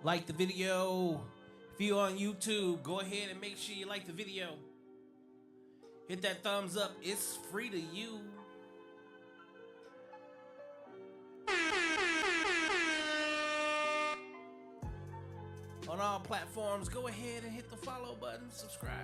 Like the video. If you're on YouTube, go ahead and make sure you like the video. Hit that thumbs up. It's free to you. On all platforms, go ahead and hit the follow button, subscribe.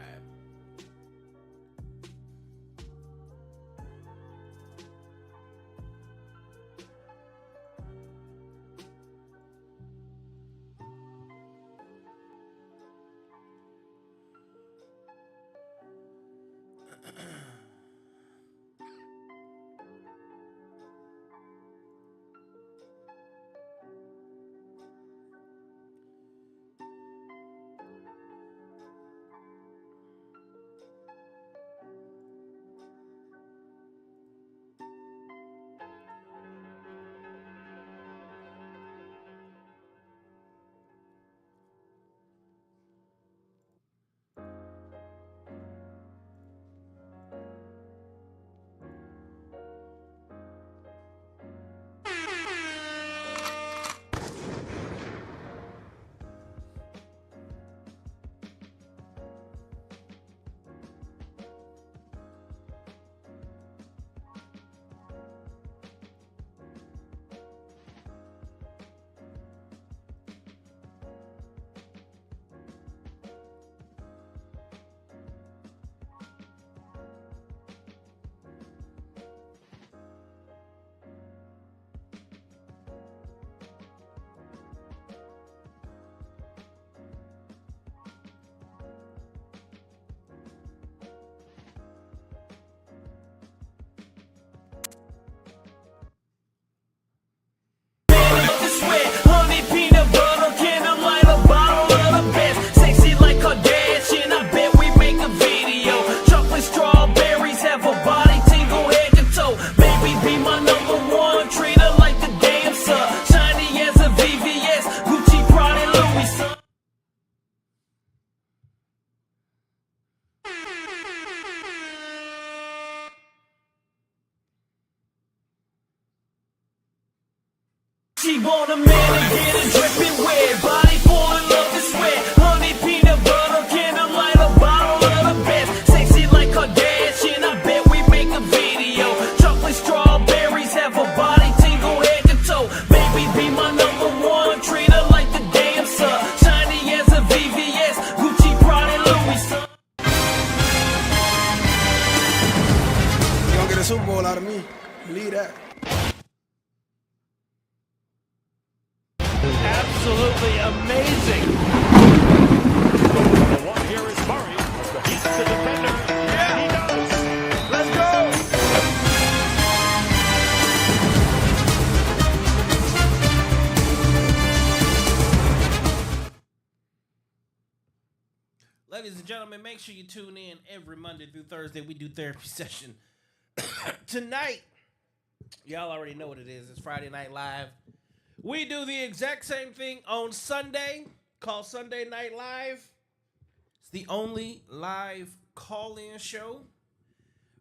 She want a man to get it dripping wet, body full of love and sweat. Honey, peanut butter, candlelight, a bottle of the best. Sexy like Kardashian, I bet we make a video. Chocolate strawberries have a body tingle head to toe. Baby, be my number one, treat her like the damn sun. Shiny as a VVS, Gucci, Prada, Louis Vuitton. You gonna get a Super Bowl out of me? Believe that. Absolutely amazing. The one here is Murray. He's the defender. Yeah, he does. Let's go. Ladies and gentlemen, make sure you tune in every Monday through Thursday. We do therapy session. Tonight, y'all already know what it is. It's Friday Night Live. We do the exact same thing on Sunday, called Sunday Night Live. It's the only live call-in show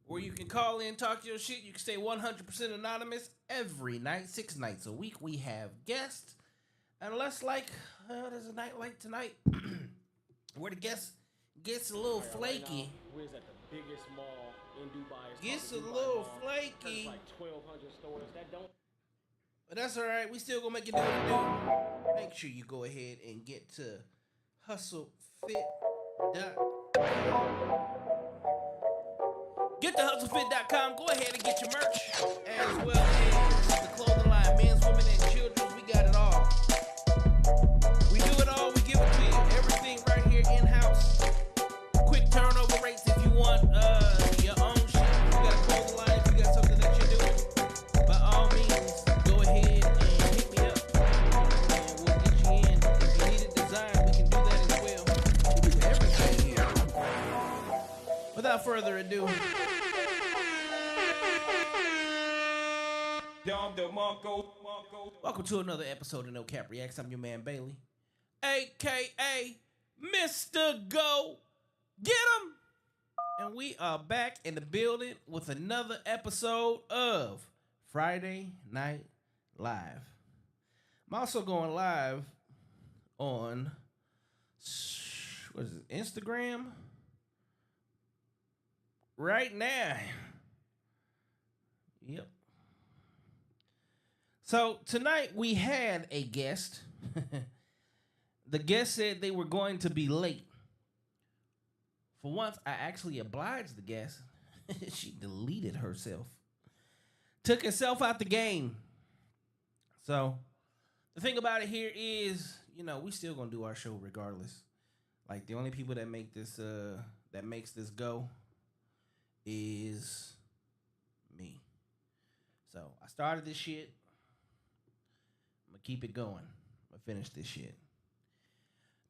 where you can call in, talk your shit. You can stay 100% anonymous every night, 6 nights a week. We have guests. Unless, there's a night like tonight where the guest gets a little flaky. We're at the biggest mall in Dubai. Gets a little flaky. Like 1,200 stores that don't. But that's all right. We still gonna make it do what it do. Make sure you go ahead and get to hustlefit.com. Get to hustlefit.com. Go ahead and get your merch, as well as the clothing line, men's, women, and children's. We got it all. We do it all. We give it to you. Everything right here in house. Quick turnover rates if you want your own shit. You got a clothing line. If you got something that you're doing, by all means. Without further ado, welcome to another episode of No Cap Reacts. I'm your man Bailey, aka Mr. Go Get 'em, and we are back in the building with another episode of Friday Night Live. I'm also going live on what is it, Instagram right now. Yep. So tonight we had a guest. The guest said they were going to be late. For once, I actually obliged the guest. She deleted herself. Took herself out the game. So the thing about it here is, we still gonna do our show regardless. Like, the only people that make this that makes this go is me. So I started this shit. I'm gonna keep it going. I'm gonna finish this shit.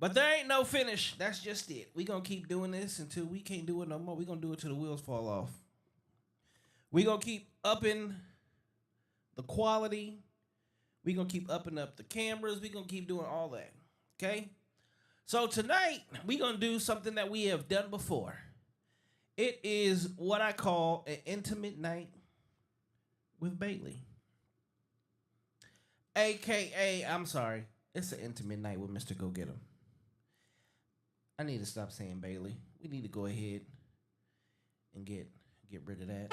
But there ain't no finish. That's just it. We gonna keep doing this until we can't do it no more. We gonna do it till the wheels fall off. We gonna keep upping the quality. We gonna keep upping up the cameras. We gonna keep doing all that. Okay? So tonight, we gonna do something that we have done before. It is what I call an intimate night with Bailey. AKA, I'm sorry, it's an intimate night with MrGoGetEm. I need to stop saying Bailey. We need to go ahead and get rid of that.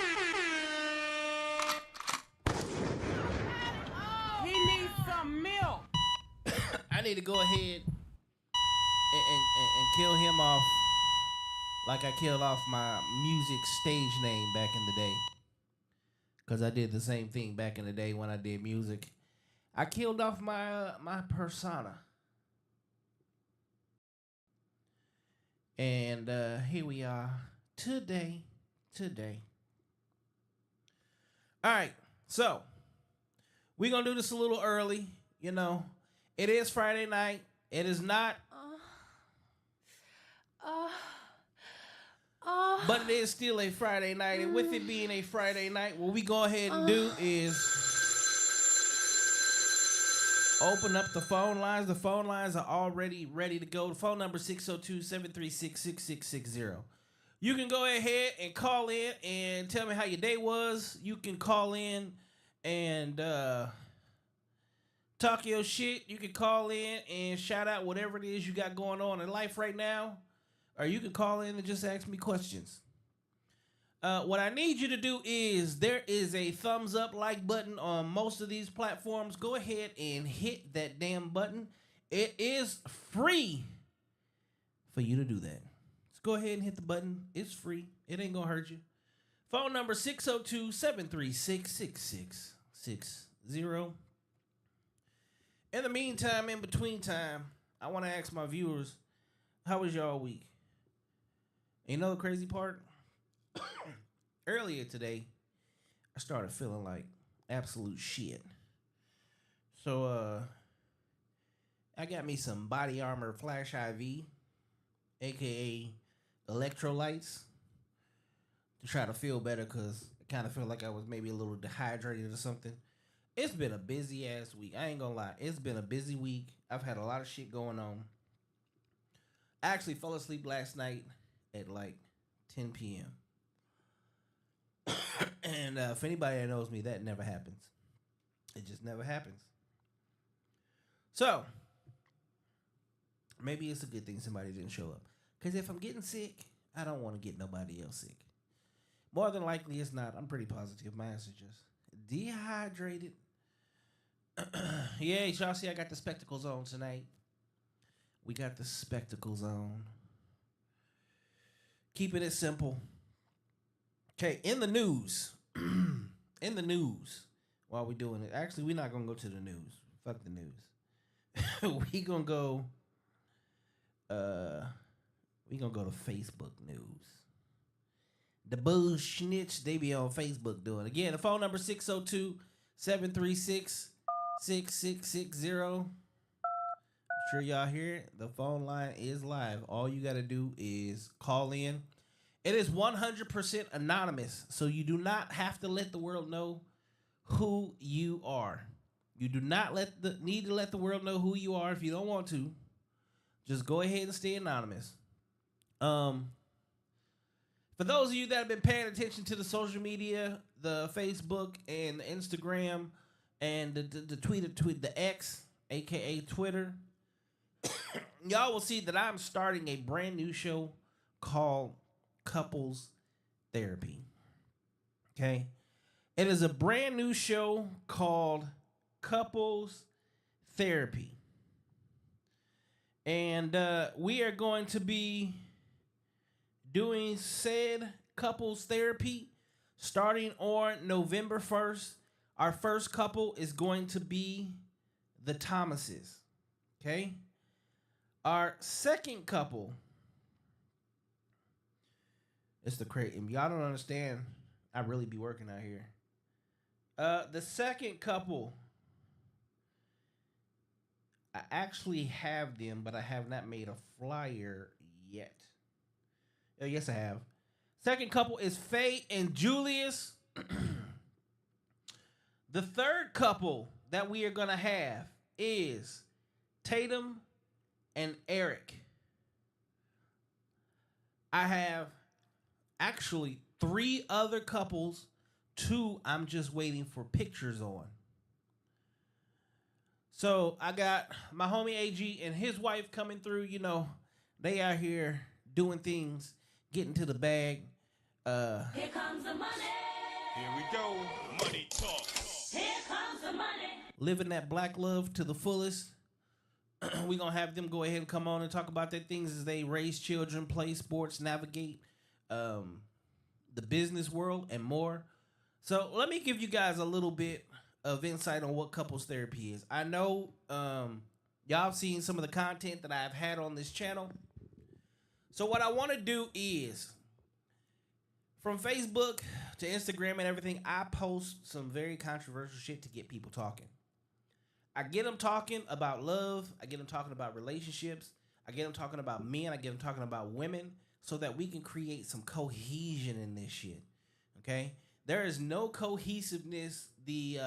He needs some milk. I need to go ahead and kill him off like I killed off my music stage name back in the day. Because I did the same thing back in the day when I did music. I killed off my persona. And here we are today. All right, so we're going to do this a little early. It is Friday night. It is not. But it is still a Friday night. And with it being a Friday night, what we go ahead and do is open up the phone lines. The phone lines are already ready to go. The phone number is 602-736-6660. You can go ahead and call in and tell me how your day was. You can call in and talk your shit. You can call in and shout out whatever it is you got going on in life right now. Or you can call in and just ask me questions. What I need you to do is, there is a thumbs up like button on most of these platforms. Go ahead and hit that damn button. It is free for you to do that. Just go ahead and hit the button. It's free. It ain't gonna hurt you. Phone number 602-736-6660. In the meantime, in between time, I want to ask my viewers, how was y'all week? And you know the crazy part? Earlier today, I started feeling like absolute shit. So, I got me some Body Armor Flash IV, aka electrolytes, to try to feel better, because I kind of feel like I was maybe a little dehydrated or something. It's been a busy ass week. I ain't gonna lie. It's been a busy week. I've had a lot of shit going on. I actually fell asleep last night at like 10 p.m. And if anybody that knows me, that never happens. It just never happens. So, maybe it's a good thing somebody didn't show up. Because if I'm getting sick, I don't want to get nobody else sick. More than likely, it's not. I'm pretty positive. My ass is just dehydrated. Yeah, y'all see I got the spectacles on tonight. We got the spectacles on. Keeping it simple. Okay, in the news. While we doing it. Actually, we're not going to go to the news. Fuck the news. we going to go to Facebook news. The bullshit they be on Facebook doing. Again, the phone number 602-736-6660. I'm sure y'all hear it. The phone line is live. All you got to do is call in. It is 100% anonymous, so you do not have to let the world know who you are. You do not need to let the world know who you are if you don't want to. Just go ahead and stay anonymous. For those of you that have been paying attention to the social media, the Facebook and the Instagram and the X, aka Twitter, y'all will see that I'm starting a brand new show called Couples Therapy. Okay? It is a brand new show called Couples Therapy. And we are going to be doing said couples therapy starting on November 1st. Our first couple is going to be the Thomases. Okay? Our second couple is the crazy. Y'all don't understand. I really be working out here. The second couple, I actually have them, but I have not made a flyer yet. Oh, yes, I have. Second couple is Faye and Julius. The third couple that we are going to have is Tatum and Eric. I have actually 3 other couples. 2 I'm just waiting for pictures on. So I got my homie AG and his wife coming through. You know, they out here doing things, getting to the bag. Here comes the money. Here we go. Money talk. Here comes the money. Living that black love to the fullest. We're going to have them go ahead and come on and talk about their things as they raise children, play sports, navigate the business world, and more. So let me give you guys a little bit of insight on what couples therapy is. I know y'all have seen some of the content that I've had on this channel. So what I want to do is, from Facebook to Instagram and everything, I post some very controversial shit to get people talking. I get them talking about love. I get them talking about relationships. I get them talking about men. I get them talking about women, so that we can create some cohesion in this shit. Okay? There is no cohesiveness. The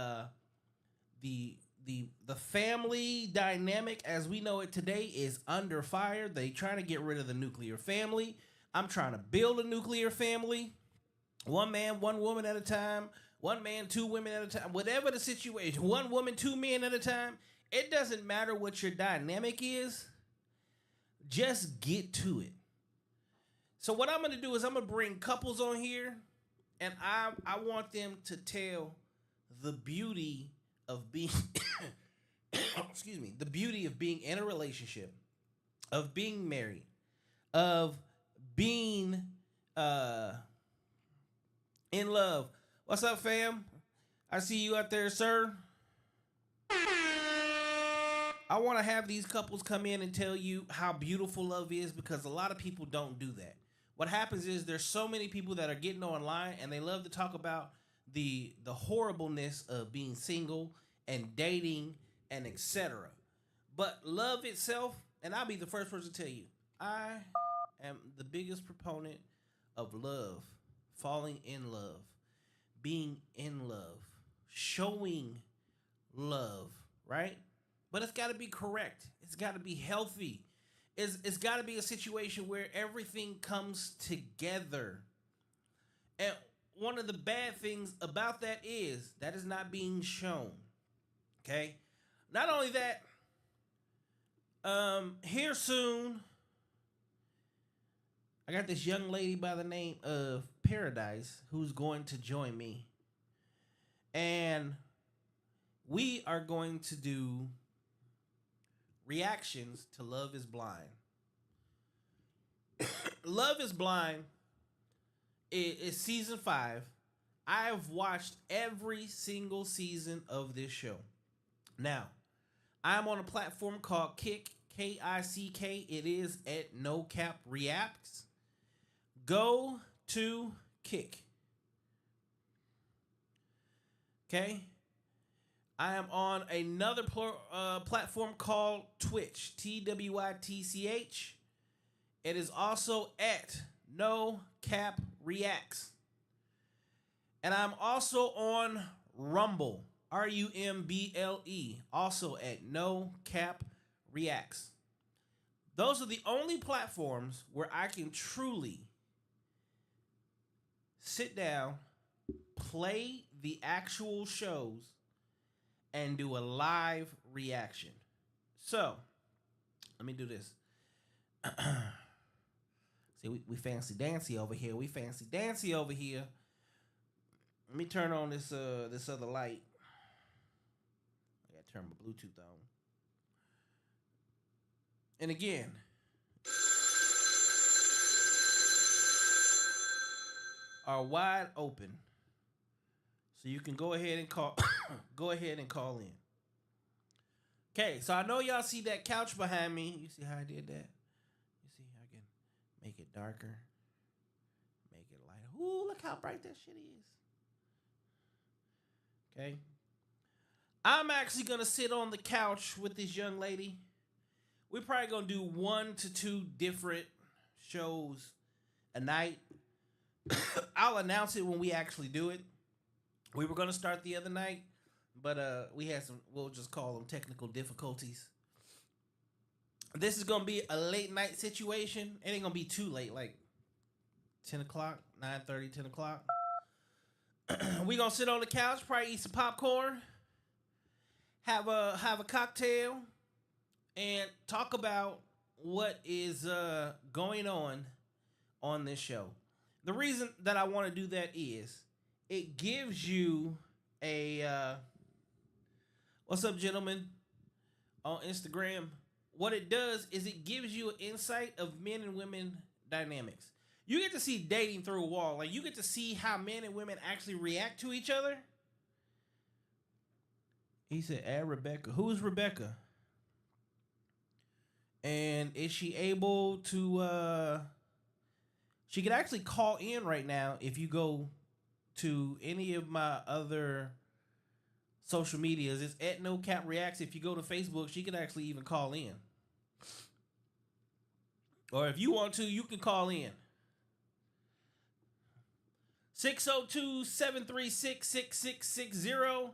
family dynamic as we know it today is under fire. They trying to get rid of the nuclear family. I'm trying to build a nuclear family. 1 man, 1 woman at a time. 1 man, 2 women at a time. Whatever the situation. 1 woman, 2 men at a time. It doesn't matter what your dynamic is. Just get to it. So what I'm going to do is I'm going to bring couples on here. And I want them to tell the beauty of being, excuse me, the beauty of being in a relationship, of being married, of being in love. What's up, fam? I see you out there, sir. I want to have these couples come in and tell you how beautiful love is, because a lot of people don't do that. What happens is there's so many people that are getting online and they love to talk about the horribleness of being single and dating and etc. But love itself, and I'll be the first person to tell you, I am the biggest proponent of love, falling in love, being in love, showing love, right? But it's got to be correct. It's got to be healthy. It's got to be a situation where everything comes together. And one of the bad things about that is not being shown. Okay? Not only that, here soon, I got this young lady by the name of Paradise who's going to join me. And we are going to do reactions to Love is Blind. Love is Blind is season 5. I have watched every single season of this show. Now, I'm on a platform called Kick, K-I-C-K. It is at nocappreacts. Go to Kick. Okay? I am on another platform called Twitch, TWITCH. It is also at nocappreacts. And I'm also on Rumble, RUMBLE, also at nocappreacts. Those are the only platforms where I can truly sit down, play the actual shows, and do a live reaction. So, let me do this. See, we fancy dancy over here. We fancy dancy over here. Let me turn on this other light. I gotta turn my Bluetooth on. And again, are wide open. So you can go ahead and call go ahead and call in. Okay, so I know y'all see that couch behind me. You see how I did that? You see how I can make it darker, make it lighter. Ooh, look how bright that shit is. Okay. I'm actually gonna sit on the couch with this young lady. We're probably gonna do 1 to 2 different shows a night. I'll announce it when we actually do it. We were gonna start the other night, but we had some, we'll just call them technical difficulties. This is gonna be a late night situation. It ain't gonna be too late, like 10 o'clock, 9:30, 10 o'clock. We gonna sit on the couch, probably eat some popcorn, have a cocktail, and talk about what is going on this show. The reason that I want to do that is it gives you a what's up, gentlemen, on Instagram. What it does is it gives you an insight of men and women dynamics. You get to see dating through a wall. Like, you get to see how men and women actually react to each other. He said, add Rebecca. Who is Rebecca? And is she able to, she could actually call in right now if you go to any of my other social medias. It's at nocappreacts. If you go to Facebook, she can actually even call in. Or if you want to, you can call in. 602-736-6660.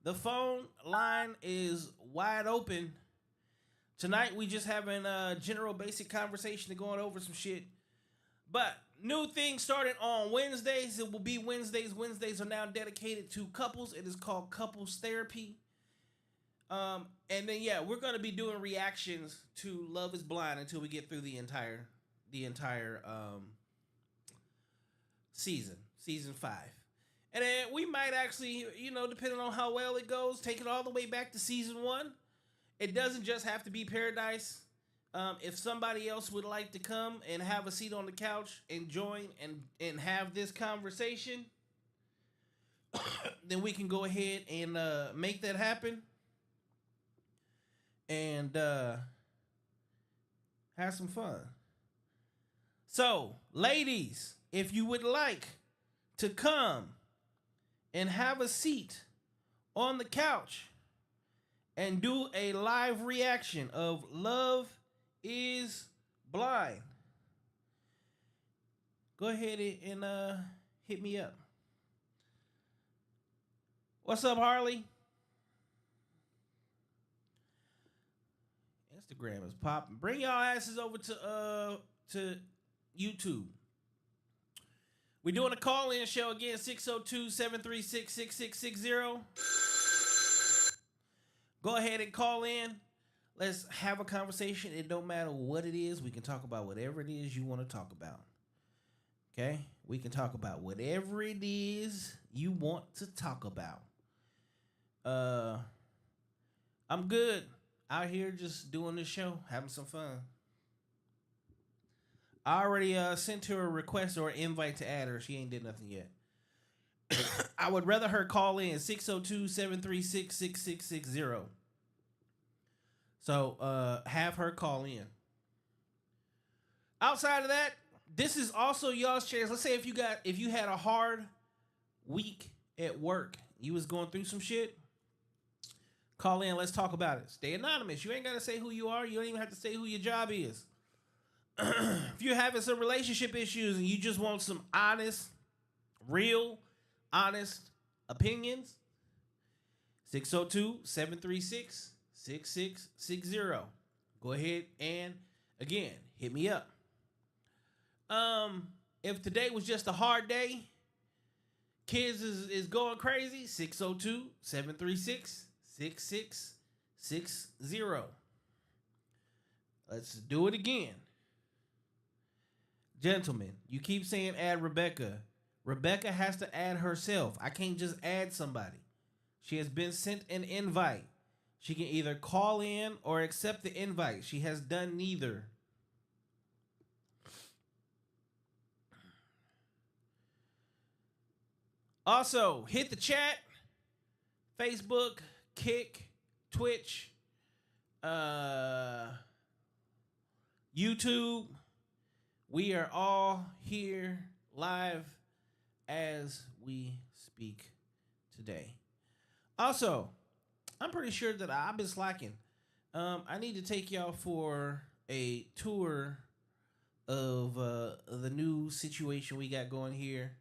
The phone line is wide open. Tonight we just having a general basic conversation and going over some shit. But new thing started on Wednesdays. It will be Wednesdays. Wednesdays are now dedicated to couples. It is called Couples Therapy. And then we're gonna be doing reactions to Love Is Blind until we get through the entire season 5. And then we might actually, depending on how well it goes, take it all the way back to season 1. It doesn't just have to be Paradise. If somebody else would like to come and have a seat on the couch and join and have this conversation, then we can go ahead and make that happen. And have some fun. So, ladies, if you would like to come and have a seat on the couch and do a live reaction of Love Is Blind, go ahead and hit me up. What's up, Harley? Instagram is popping. Bring y'all asses over to YouTube. We're doing a call-in show again, 602-736-6660. Go ahead and call in. Let's have a conversation. It don't matter what it is. We can talk about whatever it is you want to talk about. Okay? We can talk about whatever it is you want to talk about. I'm good. Out here just doing this show, having some fun. I already sent her a request or an invite to add her. She ain't did nothing yet. I would rather her call in 602-736-6660. So have her call in. Outside of that, this is also y'all's chance. Let's say if you had a hard week at work, you was going through some shit, call in, let's talk about it. Stay anonymous. You ain't got to say who you are. You don't even have to say who your job is. If you're having some relationship issues and you just want some honest, real, honest opinions, 602-736-6660. Go ahead and, again, hit me up. If today was just a hard day, kids is going crazy, 602-736-6660. Let's do it again. Gentlemen, you keep saying add Rebecca. Rebecca has to add herself. I can't just add somebody. She has been sent an invite. She can either call in or accept the invite. She has done neither. Also, hit the chat. Facebook, Kick, Twitch, YouTube. We are all here live as we speak today. Also, I'm pretty sure that I've been slacking. I need to take y'all for a tour of the new situation we got going here.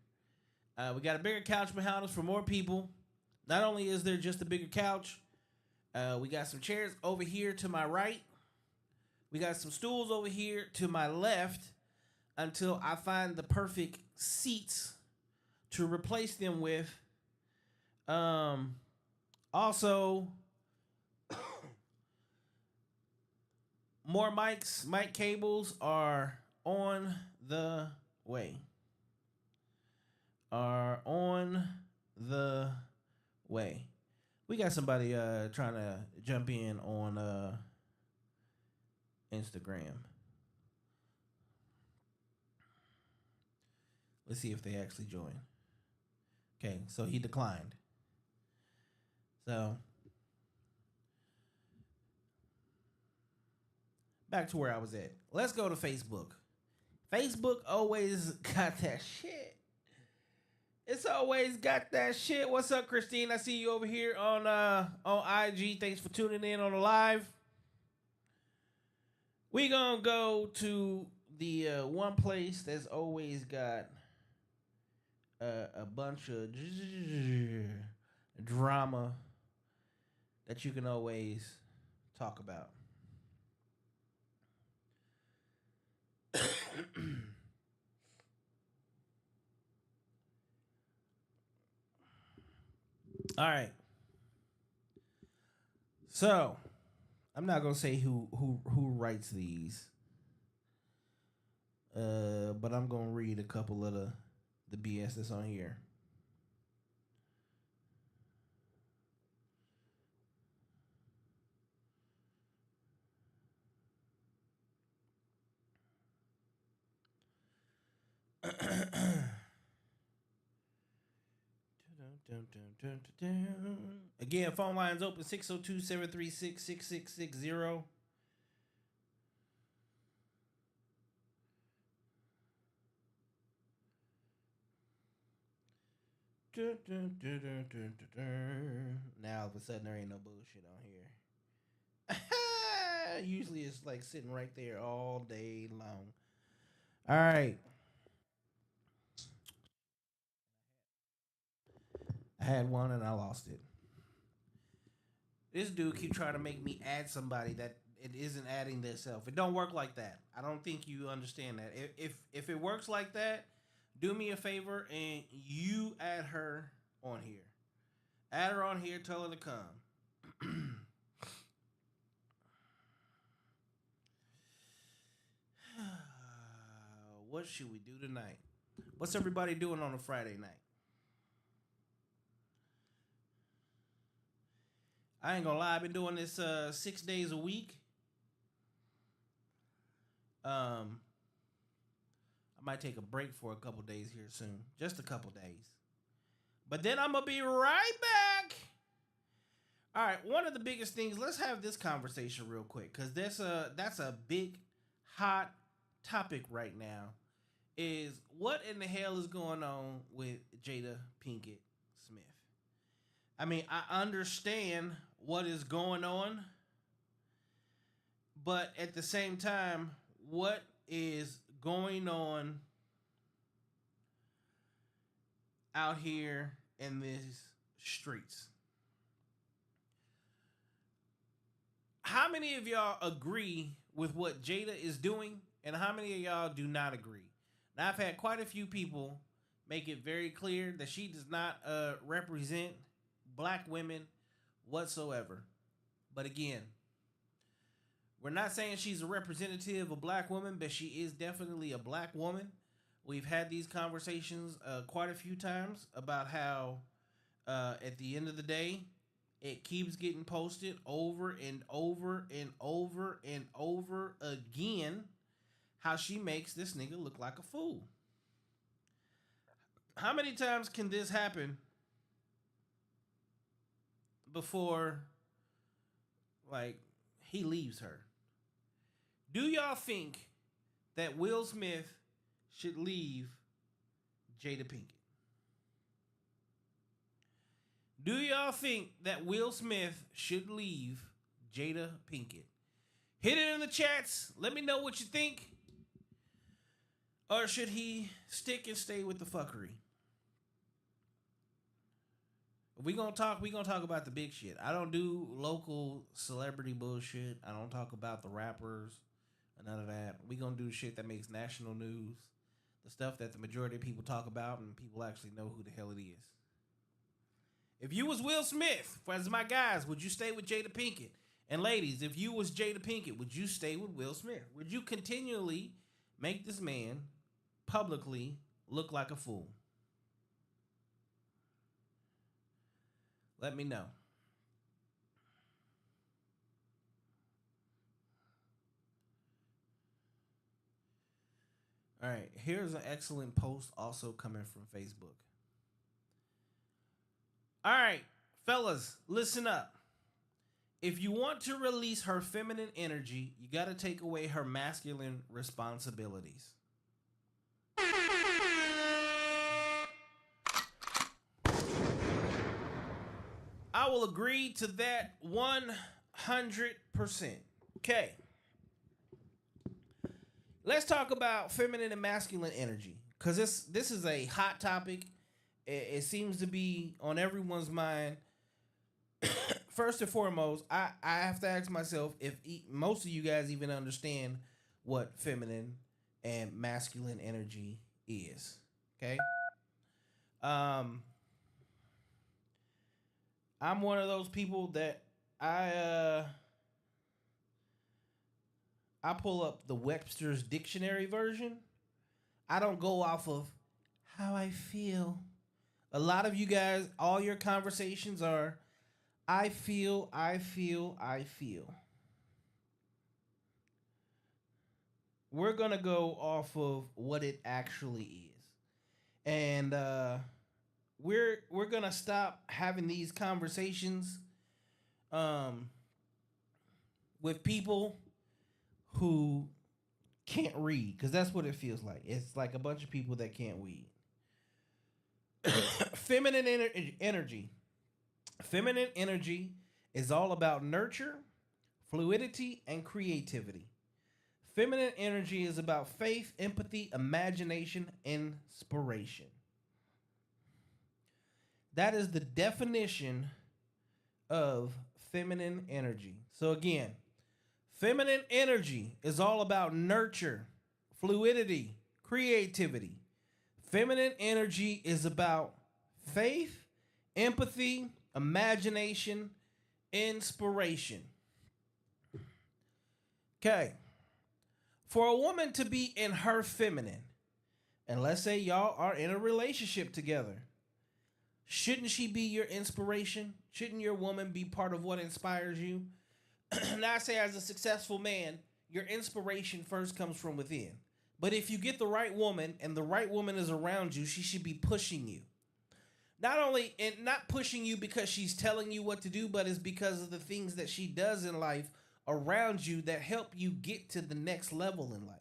We got a bigger couch behind us for more people. Not only is there just a bigger couch, we got some chairs over here to my right. We got some stools over here to my left until I find the perfect seats to replace them with. Also, more mics, mic cables are on the way. We got somebody trying to jump in on Instagram. Let's see if they actually join. Okay, so he declined. So back to where I was at. Let's go to Facebook. Facebook always got that shit. It's always got that shit. What's up, Christine? I see you over here on IG. Thanks for tuning in on the live. We gonna go to the one place that's always got a bunch of drama that you can always talk about. All right. So, I'm not gonna say who writes these, but I'm gonna read a couple of the BS that's on here. Again, phone lines open 602-736-6660. Now all of a sudden there ain't no bullshit on here. Usually it's like sitting right there all day long. All right. I had one and I lost it. This dude keep trying to make me add somebody that it isn't adding themselves. It don't work like that. I don't think you understand that. If it works like that, do me a favor and you add her on here. Add her on here. Tell her to come. What should we do tonight? What's everybody doing on a Friday night? I ain't gonna lie, I've been doing this 6 days a week. I might take a break for a couple days here soon. Just a couple days. But then I'm gonna be right back. All right, one of the biggest things, let's have this conversation real quick, because that's a big, hot topic right now, is what in the hell is going on with Jada Pinkett Smith? I mean, I understand what is going on, but at the same time, what is going on out here in these streets? How many of y'all agree with what Jada is doing, and how many of y'all do not agree? Now, I've had quite a few people make it very clear that she does not represent black women whatsoever. But again, We're not saying she's a representative of black women, but she is definitely a black woman. We've had these conversations quite a few times about how at the end of the day, it keeps getting posted over and over and over and over again how she makes this nigga look like a fool. How many times can this happen before, like, he leaves her? Do y'all think that Will Smith should leave Jada Pinkett? Do y'all think that Will Smith should leave Jada Pinkett? Hit it in the chats. Let me know what you think. Or should he stick and stay with the fuckery? If we gonna talk about the big shit. I don't do local celebrity bullshit. I don't talk about the rappers or none of that. We gonna do shit that makes national news. The stuff that the majority of people talk about and people actually know who the hell it is. If you was Will Smith, as my guys, would you stay with Jada Pinkett? And ladies, if you was Jada Pinkett, would you stay with Will Smith? Would you continually make this man publicly look like a fool? Let me know. All right, here's an excellent post also coming from Facebook. All right, fellas, listen up. If you want to release her feminine energy, you got to take away her masculine responsibilities. I will agree to that 100%. Okay. Let's talk about feminine and masculine energy, because this is a hot topic. It seems to be on everyone's mind. First and foremost, I have to ask myself if most of you guys even understand what feminine and masculine energy is. Okay? I'm one of those people that I pull up the Webster's dictionary version. I don't go off of how I feel. A lot of you guys, all your conversations are, I feel. We're going to go off of what it actually is. And we're going to stop having these conversations with people who can't read, because that's what it feels like. It's like a bunch of people that can't read. Feminine energy. Feminine energy is all about nurture, fluidity, and creativity. Feminine energy is about faith, empathy, imagination, inspiration. That is the definition of feminine energy. So again, feminine energy is all about nurture, fluidity, creativity. Feminine energy is about faith, empathy, imagination, inspiration. Okay. For a woman to be in her feminine, and let's say y'all are in a relationship together, shouldn't she be your inspiration? Shouldn't your woman be part of what inspires you? Now I say, as a successful man, your inspiration first comes from within. But if you get the right woman and the right woman is around you, she should be pushing you. Not pushing you because she's telling you what to do, but it's because of the things that she does in life around you that help you get to the next level in life.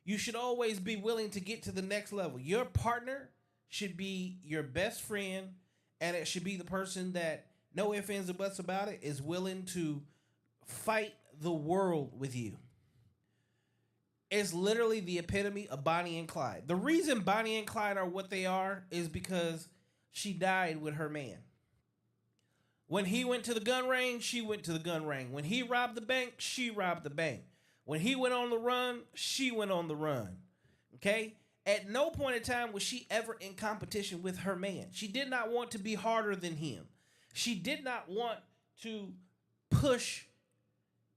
You should always be willing to get to the next level. Your partner should be your best friend, and it should be the person that, no ifs, ands, or buts about it, is willing to fight the world with you. It's literally the epitome of Bonnie and Clyde. The reason Bonnie and Clyde are what they are is because she died with her man. When he went to the gun range, she went to the gun range. When he robbed the bank, she robbed the bank. When he went on the run, she went on the run. Okay? At no point in time was she ever in competition with her man. She did not want to be harder than him. She did not want to push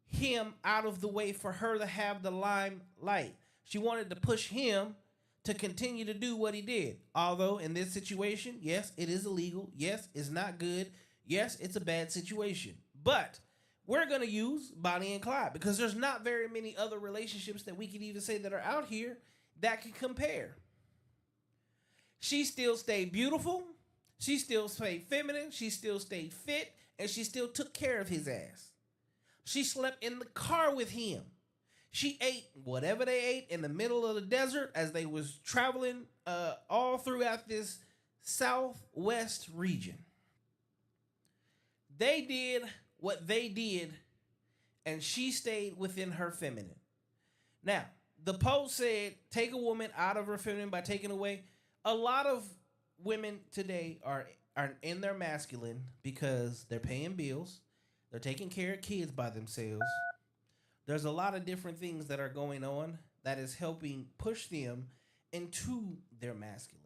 him out of the way for her to have the limelight. She wanted to push him to continue to do what he did. Although in this situation, yes, it is illegal. Yes, it's not good. Yes, it's a bad situation. But we're going to use Bonnie and Clyde because there's not very many other relationships that we can even say that are out here that can compare. She still stayed beautiful. She still stayed feminine. She still stayed fit. And she still took care of his ass. She slept in the car with him. She ate whatever they ate in the middle of the desert as they was traveling all throughout this southwest region. They did what they did, and she stayed within her feminine. Now, the post said, take a woman out of her feminine by taking away. A lot of women today are in their masculine because they're paying bills. They're taking care of kids by themselves. There's a lot of different things that are going on that is helping push them into their masculine.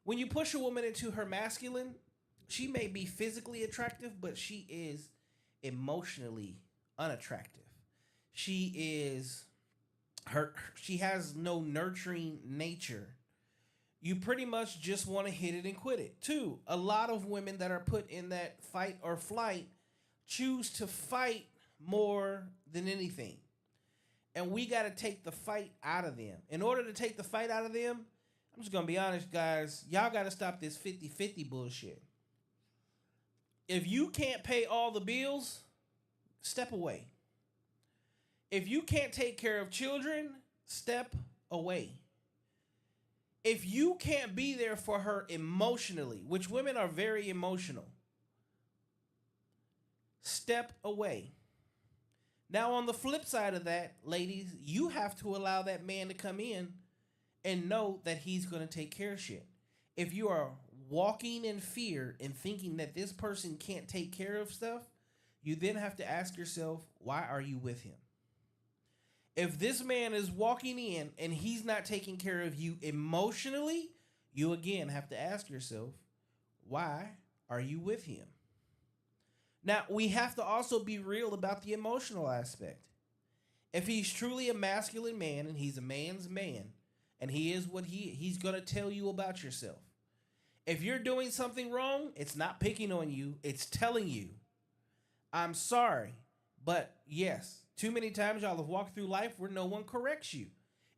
When you push a woman into her masculine, she may be physically attractive, but she is emotionally unattractive. She has no nurturing nature. You pretty much just want to hit it and quit it. Two, a lot of women that are put in that fight or flight choose to fight more than anything. And we got to take the fight out of them. In order to take the fight out of them, I'm just going to be honest, guys. Y'all got to stop this 50-50 bullshit. If you can't pay all the bills, step away. If you can't take care of children, step away. If you can't be there for her emotionally, which women are very emotional, step away. Now, on the flip side of that, ladies, you have to allow that man to come in and know that he's going to take care of shit. If you are walking in fear and thinking that this person can't take care of stuff, you then have to ask yourself, why are you with him? If this man is walking in and he's not taking care of you emotionally, you again have to ask yourself, why are you with him? Now, we have to also be real about the emotional aspect. If he's truly a masculine man and he's a man's man and he is what he's going to tell you about yourself. If you're doing something wrong, it's not picking on you. It's telling you, I'm sorry, but yes, too many times y'all have walked through life where no one corrects you.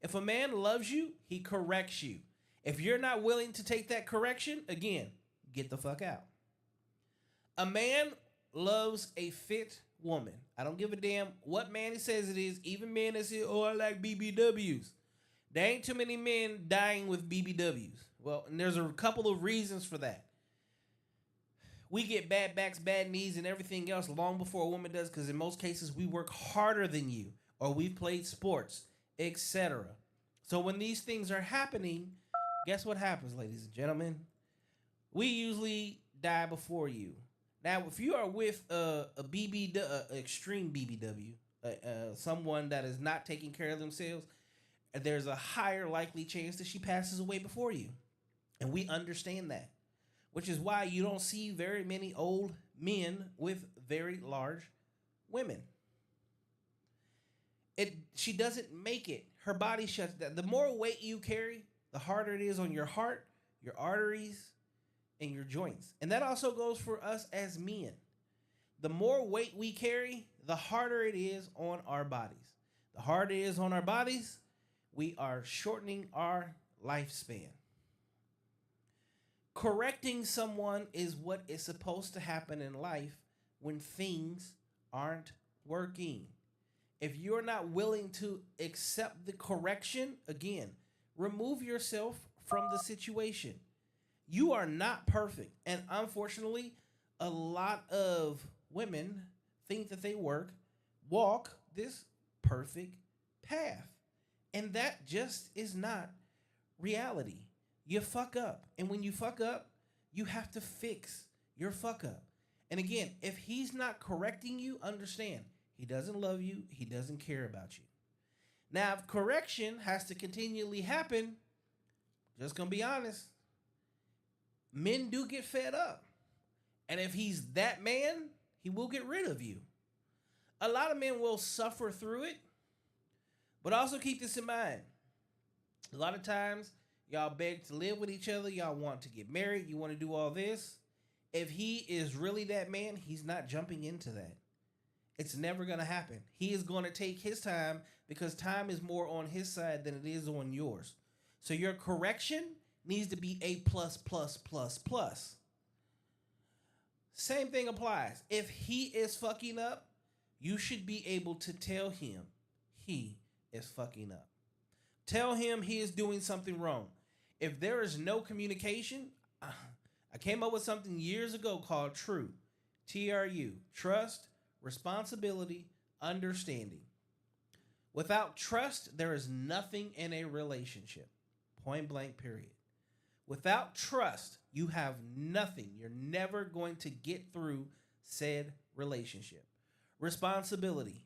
If a man loves you, he corrects you. If you're not willing to take that correction, again, get the fuck out. A man loves a fit woman. I don't give a damn what man he says it is. Even men that say, oh, I like BBWs. There ain't too many men dying with BBWs. Well, and there's a couple of reasons for that. We get bad backs, bad knees, and everything else long before a woman does because in most cases we work harder than you or we've played sports, etc. So when these things are happening, guess what happens, ladies and gentlemen? We usually die before you. Now, if you are with a extreme BBW, someone that is not taking care of themselves, there's a higher likely chance that she passes away before you. And we understand that, which is why you don't see very many old men with very large women. She doesn't make it. Her body shuts down. The more weight you carry, the harder it is on your heart, your arteries, and your joints. And that also goes for us as men. The more weight we carry, the harder it is on our bodies. The harder it is on our bodies, we are shortening our lifespan. Correcting someone is what is supposed to happen in life when things aren't working. If you're not willing to accept the correction, again, remove yourself from the situation. You are not perfect. And unfortunately, a lot of women think that they walk this perfect path. And that just is not reality. You fuck up. And when you fuck up, you have to fix your fuck up. And again, if he's not correcting you, understand, he doesn't love you. He doesn't care about you. Now, if correction has to continually happen, just gonna be honest, men do get fed up. And if he's that man, he will get rid of you. A lot of men will suffer through it, but also keep this in mind. A lot of times, y'all beg to live with each other. Y'all want to get married. You want to do all this. If he is really that man, he's not jumping into that. It's never going to happen. He is going to take his time because time is more on his side than it is on yours. So your correction needs to be A+++++. Same thing applies. If he is fucking up, you should be able to tell him he is fucking up. Tell him he is doing something wrong. If there is no communication, I came up with something years ago called TRU. TRU. Trust, responsibility, understanding. Without trust, there is nothing in a relationship. Point blank, period. Without trust, you have nothing. You're never going to get through said relationship. Responsibility.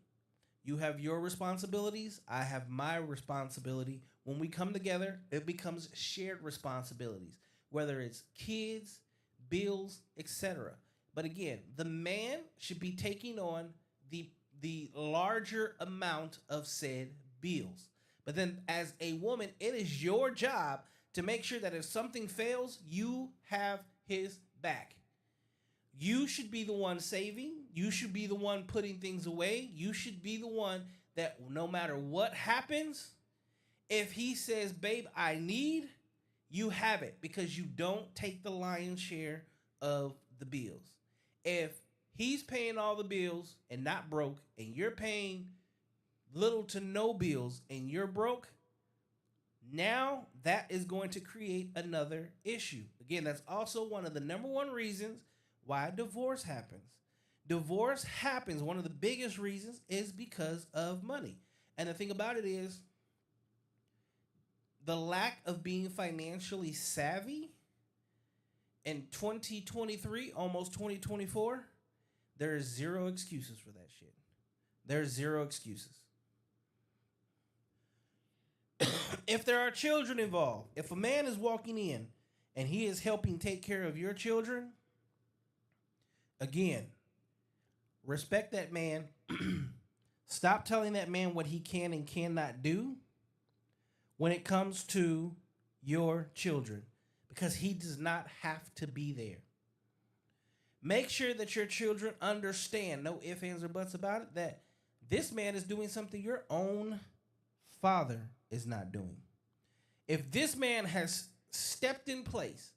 You have your responsibilities. I have my responsibility. When we come together, it becomes shared responsibilities, whether it's kids, bills, etc. But again, the man should be taking on the larger amount of said bills. But then as a woman, it is your job to make sure that if something fails, you have his back. You should be the one saving. You should be the one putting things away. You should be the one that no matter what happens, if he says, babe, I need, you have it because you don't take the lion's share of the bills. If he's paying all the bills and not broke, and you're paying little to no bills and you're broke, now that is going to create another issue. Again, that's also one of the number one reasons why divorce happens. Divorce happens, one of the biggest reasons is because of money. And the thing about it is, the lack of being financially savvy in 2023, almost 2024, there is zero excuses for that shit. There's zero excuses. If there are children involved, if a man is walking in and he is helping take care of your children, again, respect that man. Stop telling that man what he can and cannot do when it comes to your children, because he does not have to be there. Make sure that your children understand, no ifs, ands, or buts about it, that this man is doing something your own father is not doing. If this man has stepped in place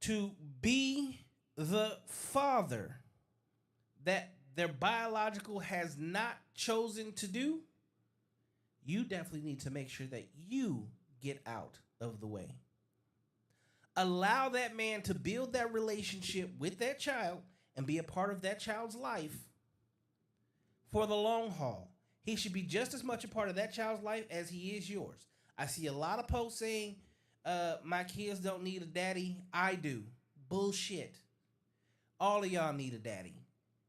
to be the father that their biological has not chosen to do, you definitely need to make sure that you get out of the way. Allow that man to build that relationship with that child and be a part of that child's life for the long haul. He should be just as much a part of that child's life as he is yours. I see a lot of posts saying, my kids don't need a daddy. I do. Bullshit. All of y'all need a daddy.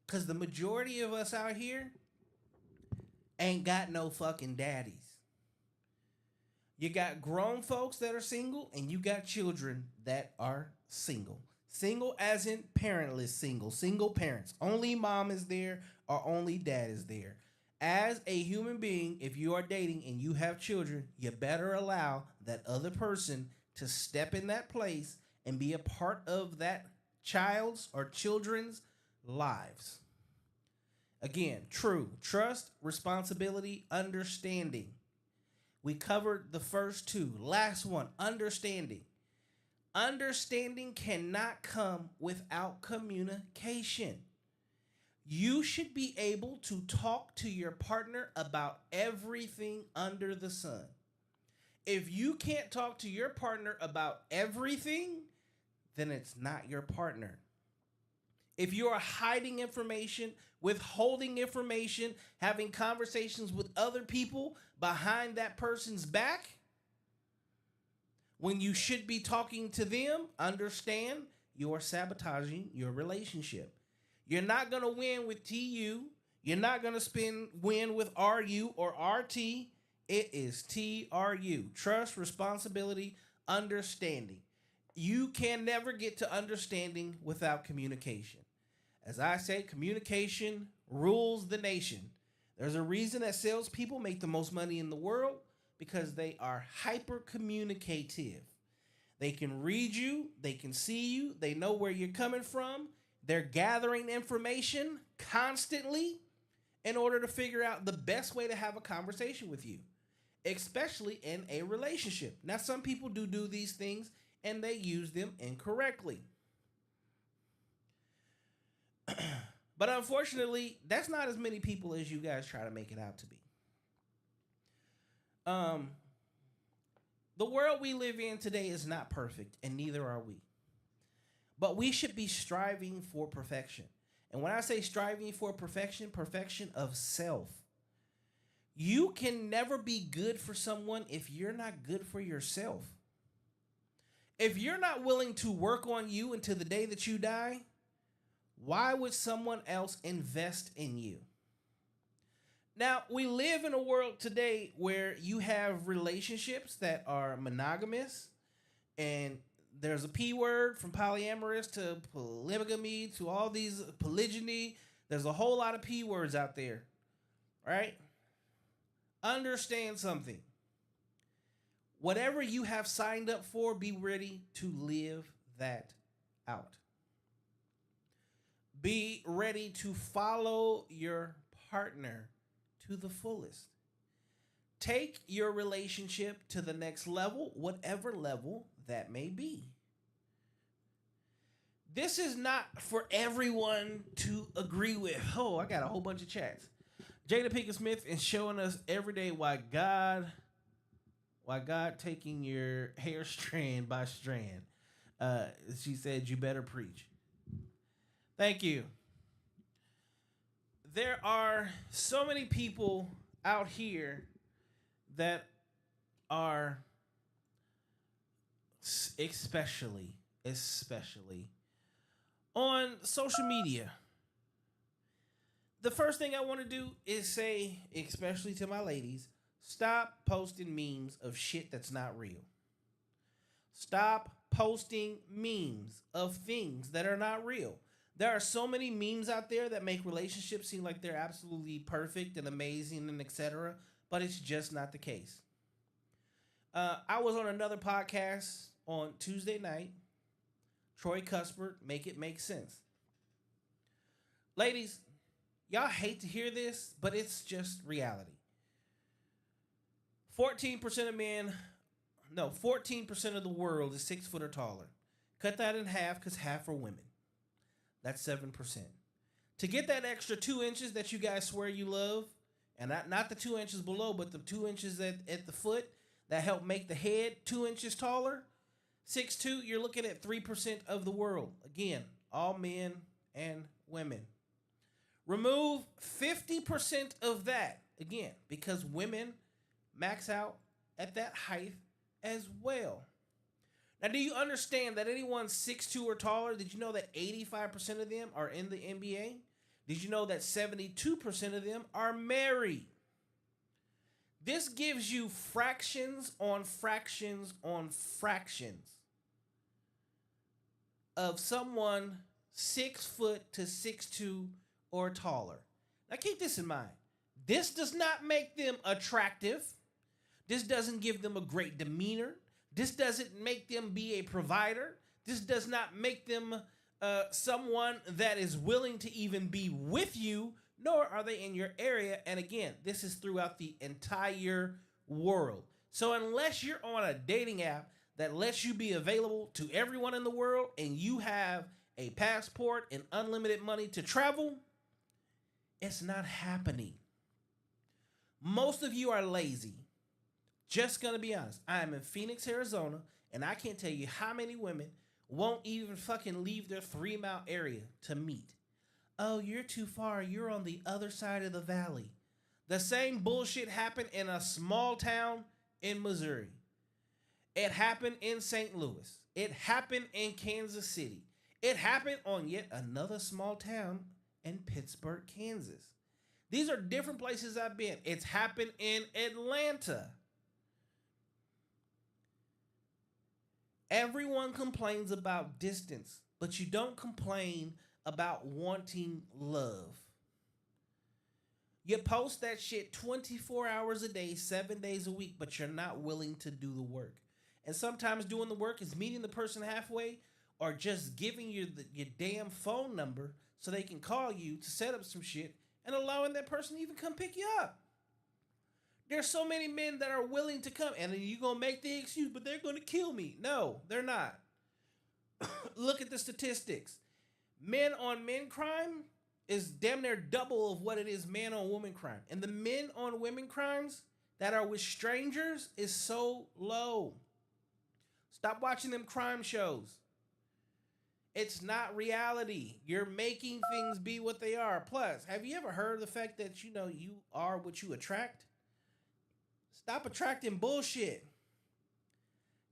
Because the majority of us out here ain't got no fucking daddies. You got grown folks that are single, and you got children that are single. Single as in parentless single. Single parents. Only mom is there or only dad is there. As a human being, if you are dating and you have children, you better allow that other person to step in that place and be a part of that child's or children's lives. Again, true. Trust, responsibility, understanding. We covered the first two. Last one, understanding. Understanding cannot come without communication. You should be able to talk to your partner about everything under the sun. If you can't talk to your partner about everything, then it's not your partner. If you are hiding information, withholding information, having conversations with other people behind that person's back, when you should be talking to them, understand you are sabotaging your relationship. You're not going to win with TU. You're not going to win with RU or RT. It is TRU. Trust, responsibility, understanding. You can never get to understanding without communication. As I say, communication rules the nation. There's a reason that salespeople make the most money in the world because they are hyper communicative. They can read you, they can see you, they know where you're coming from. They're gathering information constantly in order to figure out the best way to have a conversation with you, especially in a relationship. Now, some people do these things and they use them incorrectly. But unfortunately, that's not as many people as you guys try to make it out to be. The world we live in today is not perfect, and neither are we. But we should be striving for perfection. And when I say striving for perfection, perfection of self. You can never be good for someone if you're not good for yourself. If you're not willing to work on you until the day that you die, why would someone else invest in you? Now, we live in a world today where you have relationships that are monogamous, and there's a P word from polyamorous to polygamy to all these polygyny. There's a whole lot of P words out there, right? Understand something. Whatever you have signed up for, be ready to live that out. Be ready to follow your partner to the fullest. Take your relationship to the next level, whatever level that may be. This is not for everyone to agree with. Oh, I got a whole bunch of chats. Jada Pinkett Smith is showing us every day why God taking your hair strand by strand. She said, you better preach. Thank you. There are so many people out here that are especially on social media. The first thing I want to do is say, especially to my ladies, stop posting memes of shit that's not real. Stop posting memes of things that are not real. There are so many memes out there that make relationships seem like they're absolutely perfect and amazing and etc., but it's just not the case. I was on another podcast on Tuesday night. Troy Cuthbert, Make It Make Sense. Ladies, y'all hate to hear this, but it's just reality. 14% of the world is 6 foot or taller. Cut that in half because half are women. That's 7%. To get that extra 2 inches that you guys swear you love, and not the 2 inches below, but the 2 inches at the foot that help make the head 2 inches taller, 6'2", you're looking at 3% of the world. Again, all men and women. Remove 50% of that, again, because women max out at that height as well. Now, do you understand that anyone 6'2" or taller, did you know that 85% of them are in the NBA? Did you know that 72% of them are married? This gives you fractions on fractions on fractions of someone 6 foot to 6'2" or taller. Now, keep this in mind. This does not make them attractive. This doesn't give them a great demeanor. This doesn't make them be a provider. This does not make them someone that is willing to even be with you, nor are they in your area. And again, this is throughout the entire world. So unless you're on a dating app that lets you be available to everyone in the world and you have a passport and unlimited money to travel, it's not happening. Most of you are lazy. Just gonna be honest. I am in Phoenix, Arizona, and I can't tell you how many women won't even fucking leave their 3-mile area to meet. Oh, you're too far. You're on the other side of the valley. The same bullshit happened in a small town in Missouri. It happened in St. Louis. It happened in Kansas City. It happened on yet another small town in Pittsburgh, Kansas. These are different places I've been. It's happened in Atlanta. Everyone complains about distance, but you don't complain about wanting love. You post that shit 24 hours a day, 7 days a week, but you're not willing to do the work. And sometimes doing the work is meeting the person halfway or just giving you your damn phone number so they can call you to set up some shit and allowing that person to even come pick you up. There's so many men that are willing to come, and then you're going to make the excuse, but they're going to kill me. No, they're not. Look at the statistics. Men on men crime is damn near double of what it is man on woman crime. And the men on women crimes that are with strangers is so low. Stop watching them crime shows. It's not reality. You're making things be what they are. Plus, have you ever heard of the fact that you are what you attract? Stop attracting bullshit.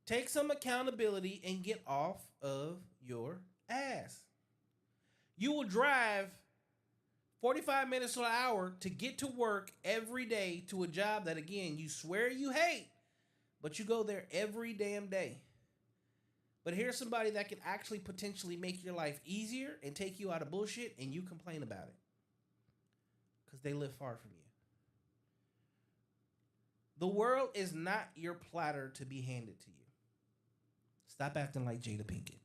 Take some accountability and get off of your ass. You will drive 45 minutes to an hour to get to work every day to a job that, again, you swear you hate, but you go there every damn day. But here's somebody that can actually potentially make your life easier and take you out of bullshit, and you complain about it because they live far from you. The world is not your platter to be handed to you. Stop acting like Jada Pinkett.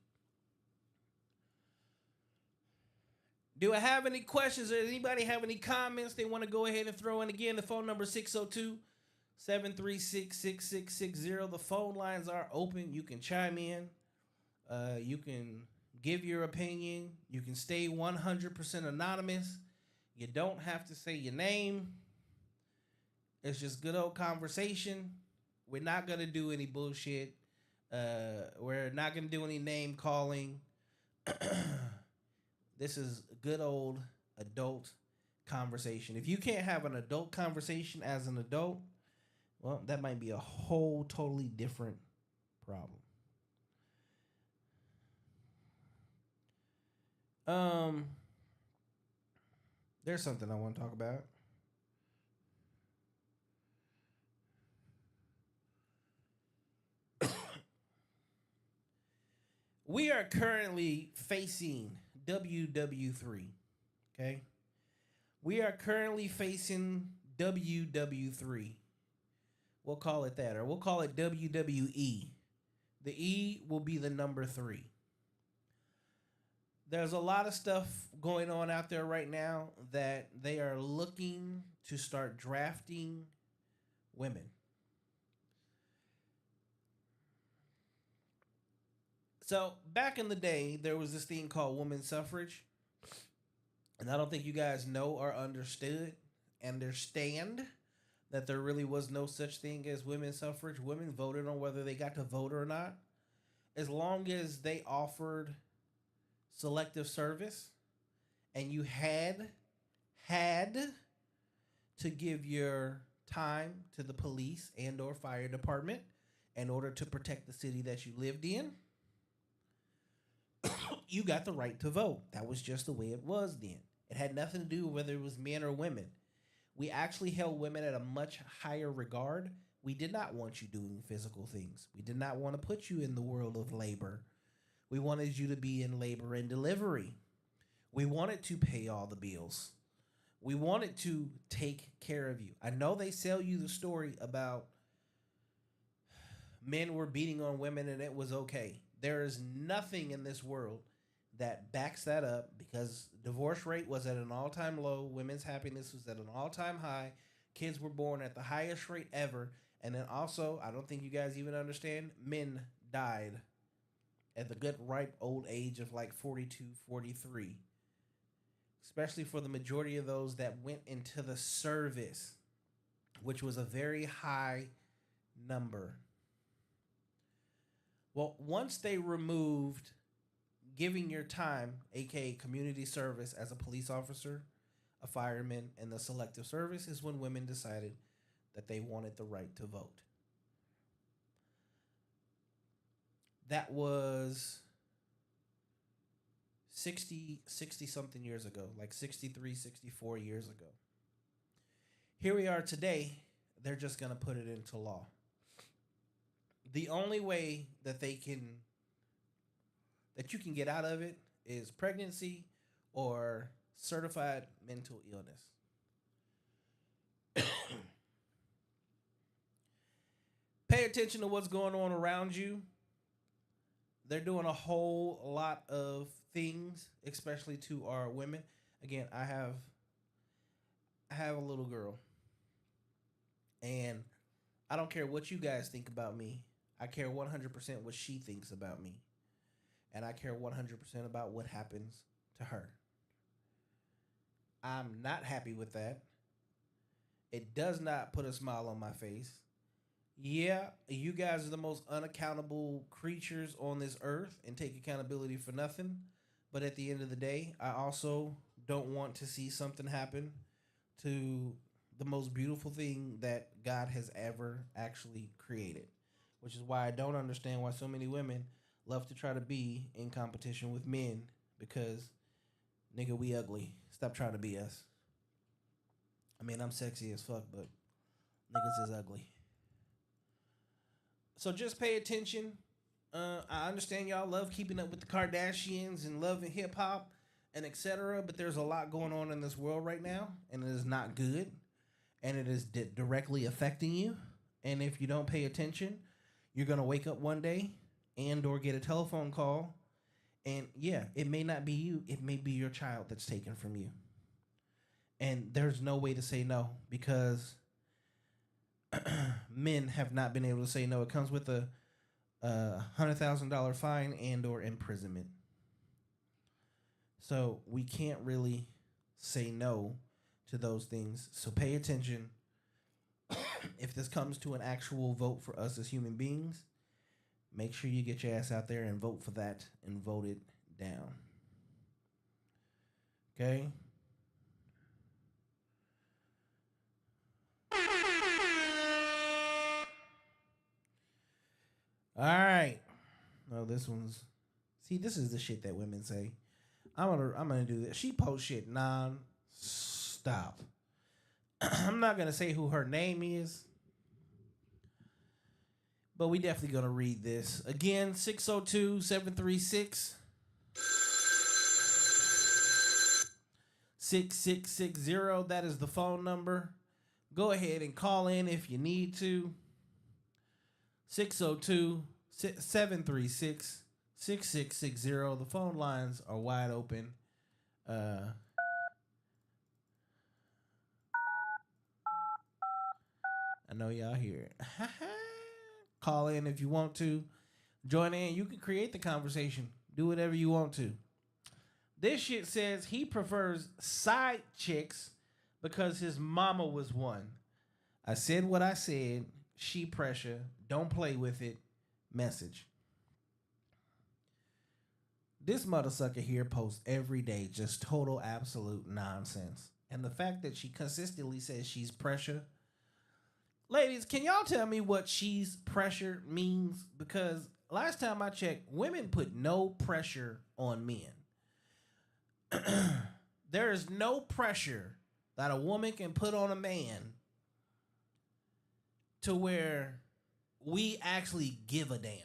Do I have any questions? Or does anybody have any comments they want to go ahead and throw in? Again, the phone number is 602-736-6660. The phone lines are open. You can chime in. You can give your opinion. You can stay 100% anonymous. You don't have to say your name. It's just good old conversation. We're not going to do any bullshit. We're not going to do any name calling. This is good old adult conversation. If you can't have an adult conversation as an adult, well, that might be a whole totally different problem. There's something I want to talk about. We are currently facing WW3. Okay? We are currently facing WW3. We'll call it that, or we'll call it WWE. The E will be the number 3. There's a lot of stuff going on out there right now that they are looking to start drafting women. So back in the day, there was this thing called women's suffrage. And I don't think you guys know or understand that there really was no such thing as women's suffrage. Women voted on whether they got to vote or not. As long as they offered selective service and you had to give your time to the police and or fire department in order to protect the city that you lived in, you got the right to vote. That was just the way it was then. It had nothing to do with whether it was men or women. We actually held women at a much higher regard. We did not want you doing physical things. We did not want to put you in the world of labor. We wanted you to be in labor and delivery. We wanted to pay all the bills. We wanted to take care of you. I know they sell you the story about men were beating on women and it was okay. There is nothing in this world that backs that up, because divorce rate was at an all-time low. Women's happiness was at an all-time high. Kids were born at the highest rate ever. And then also, I don't think you guys even understand, men died at the good ripe old age of like 42, 43. Especially for the majority of those that went into the service, which was a very high number. Well, once they removed giving your time, aka community service as a police officer, a fireman, and the selective service, is when women decided that they wanted the right to vote. That was 60 something years ago, like 63, 64 years ago. Here we are today. They're just going to put it into law. The only way that you can get out of it is pregnancy or certified mental illness. Pay attention to what's going on around you. They're doing a whole lot of things, especially to our women. Again, I have a little girl, and I don't care what you guys think about me. I care 100% what she thinks about me, and I care 100% about what happens to her. I'm not happy with that. It does not put a smile on my face. Yeah, you guys are the most unaccountable creatures on this earth and take accountability for nothing. But at the end of the day, I also don't want to see something happen to the most beautiful thing that God has ever actually created, which is why I don't understand why so many women love to try to be in competition with men because, nigga, we ugly. Stop trying to be us. I mean, I'm sexy as fuck, but niggas is ugly. So just pay attention. I understand y'all love keeping up with the Kardashians and loving hip hop and etc. But there's a lot going on in this world right now, and it is not good, and it is directly affecting you. And if you don't pay attention, you're gonna wake up one day and or get a telephone call, and yeah, it may not be you. It may be your child that's taken from you, and there's no way to say no because men have not been able to say no. It comes with a $100,000 fine and or imprisonment. So we can't really say no to those things. So pay attention. If this comes to an actual vote for us as human beings, make sure you get your ass out there and vote for that and vote it down. Okay? All right. No, this one's. See, this is the shit that women say. I'm gonna do this. She posts shit non-stop. I'm not gonna say who her name is, but we definitely gonna read this again. 602-736 6660. That is the phone number. Go ahead and call in if you need to. 602-736-6660. The phone lines are wide open. I know y'all hear it. Call in if you want to. Join in. You can create the conversation. Do whatever you want to. This shit says he prefers side chicks because his mama was one. I said what I said. She pressure. Don't play with it. Message. This mother sucker here posts every day just total absolute nonsense. And the fact that she consistently says she's pressure. Ladies, can y'all tell me what she's pressure means? Because last time I checked, women put no pressure on men. There is no pressure that a woman can put on a man to where we actually give a damn.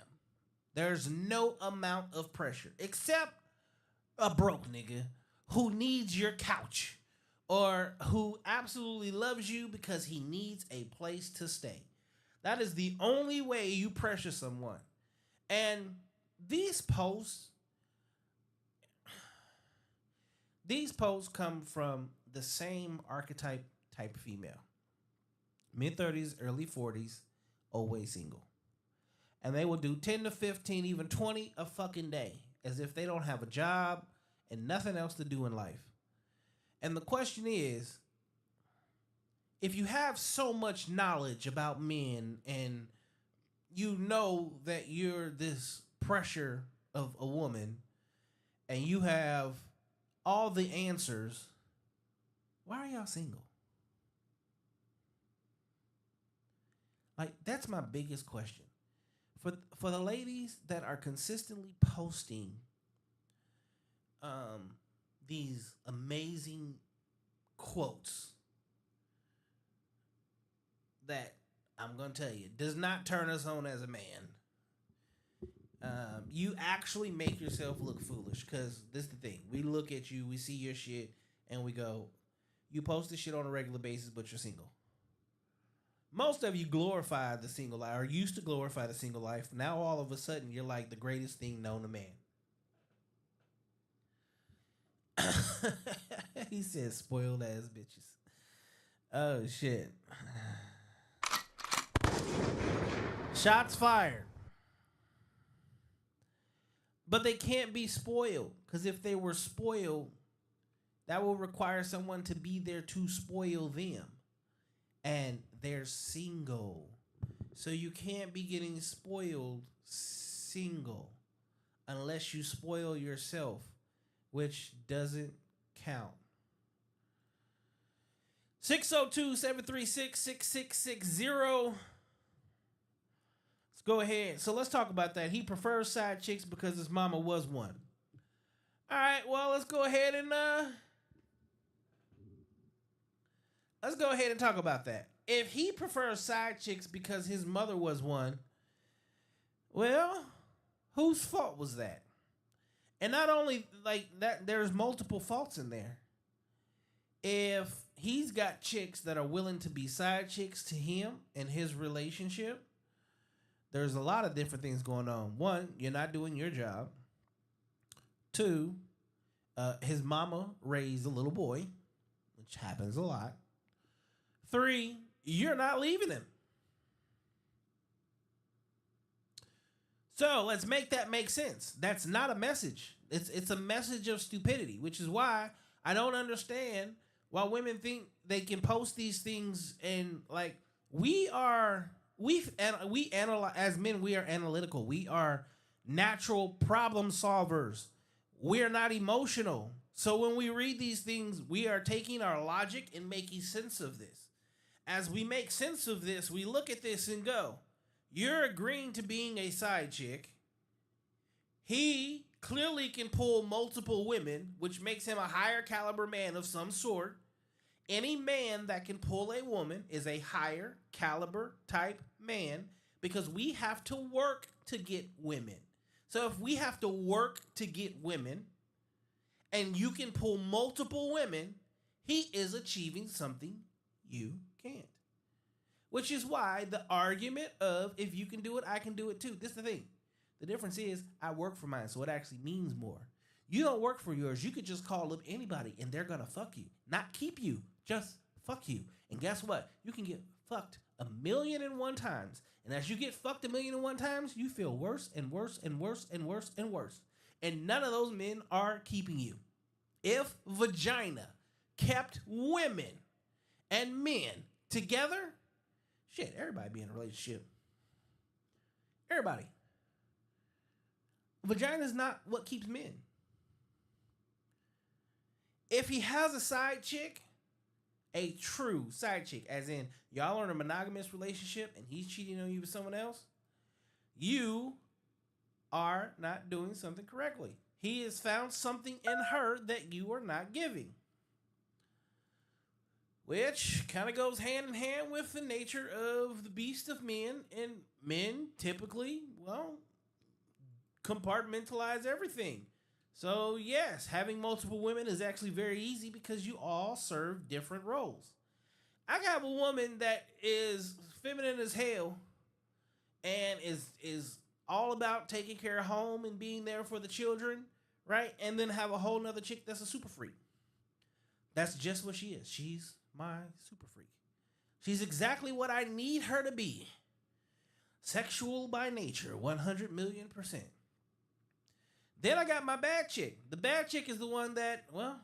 There's no amount of pressure except a broke nigga who needs your couch or who absolutely loves you because he needs a place to stay. That is the only way you pressure someone. And these posts come from the same archetype type female. Mid-30s, early 40s, always single. And they will do 10 to 15, even 20 a fucking day as if they don't have a job and nothing else to do in life. And the question is, if you have so much knowledge about men and you know that you're this pressure of a woman and you have all the answers, why are y'all single? Like, that's my biggest question. For the ladies that are consistently posting these amazing quotes that I'm going to tell you does not turn us on as a man. You actually make yourself look foolish because this is the thing. We look at you, we see your shit, and we go, you post this shit on a regular basis, but you're single. Most of you glorify the single life, or used to glorify the single life. Now all of a sudden you're like the greatest thing known to man. He said spoiled ass bitches. Oh shit. Shots fired. But they can't be spoiled, because if they were spoiled, that will require someone to be there to spoil them. And they're single. So you can't be getting spoiled single unless you spoil yourself, which doesn't count. 602-736-6660. Let's go ahead. So let's talk about that. He prefers side chicks because his mama was one. All right, well, let's go ahead and talk about that. If he prefers side chicks because his mother was one, well, whose fault was that? And not only like that, there's multiple faults in there. If he's got chicks that are willing to be side chicks to him in his relationship, there's a lot of different things going on. One, you're not doing your job. Two, his mama raised a little boy, which happens a lot. Three, you're not leaving him. So let's make that make sense. That's not a message. It's a message of stupidity, which is why I don't understand why women think they can post these things. And like we analyze as men. We are analytical. We are natural problem solvers. We are not emotional. So when we read these things, we are taking our logic and making sense of this. As we make sense of this, we look at this and go, you're agreeing to being a side chick. He clearly can pull multiple women, which makes him a higher caliber man of some sort. Any man that can pull a woman is a higher caliber type man, because we have to work to get women. So if we have to work to get women and you can pull multiple women, he is achieving something you can't. Which is why the argument of if you can do it, I can do it too. This is the thing. The difference is I work for mine, so it actually means more. You don't work for yours. You could just call up anybody and they're going to fuck you. Not keep you, just fuck you. And guess what? You can get fucked 1,000,001 times. And as you get fucked 1,000,001 times, you feel worse and worse and worse and worse and worse. And none of those men are keeping you. If vagina kept women and men together, shit, everybody be in a relationship. Everybody. Vagina is not what keeps men. If he has a side chick, a true side chick, as in y'all are in a monogamous relationship and he's cheating on you with someone else, you are not doing something correctly. He has found something in her that you are not giving. Which kind of goes hand in hand with the nature of the beast of men. And men typically, well, compartmentalize everything. So yes, having multiple women is actually very easy because you all serve different roles. I have a woman that is feminine as hell and is all about taking care of home and being there for the children, right? And then have a whole nother chick that's a super freak. That's just what she is. She's my super freak. She's exactly what I need her to be. Sexual by nature, 100,000,000%. Then I got my bad chick. The bad chick is the one that, well,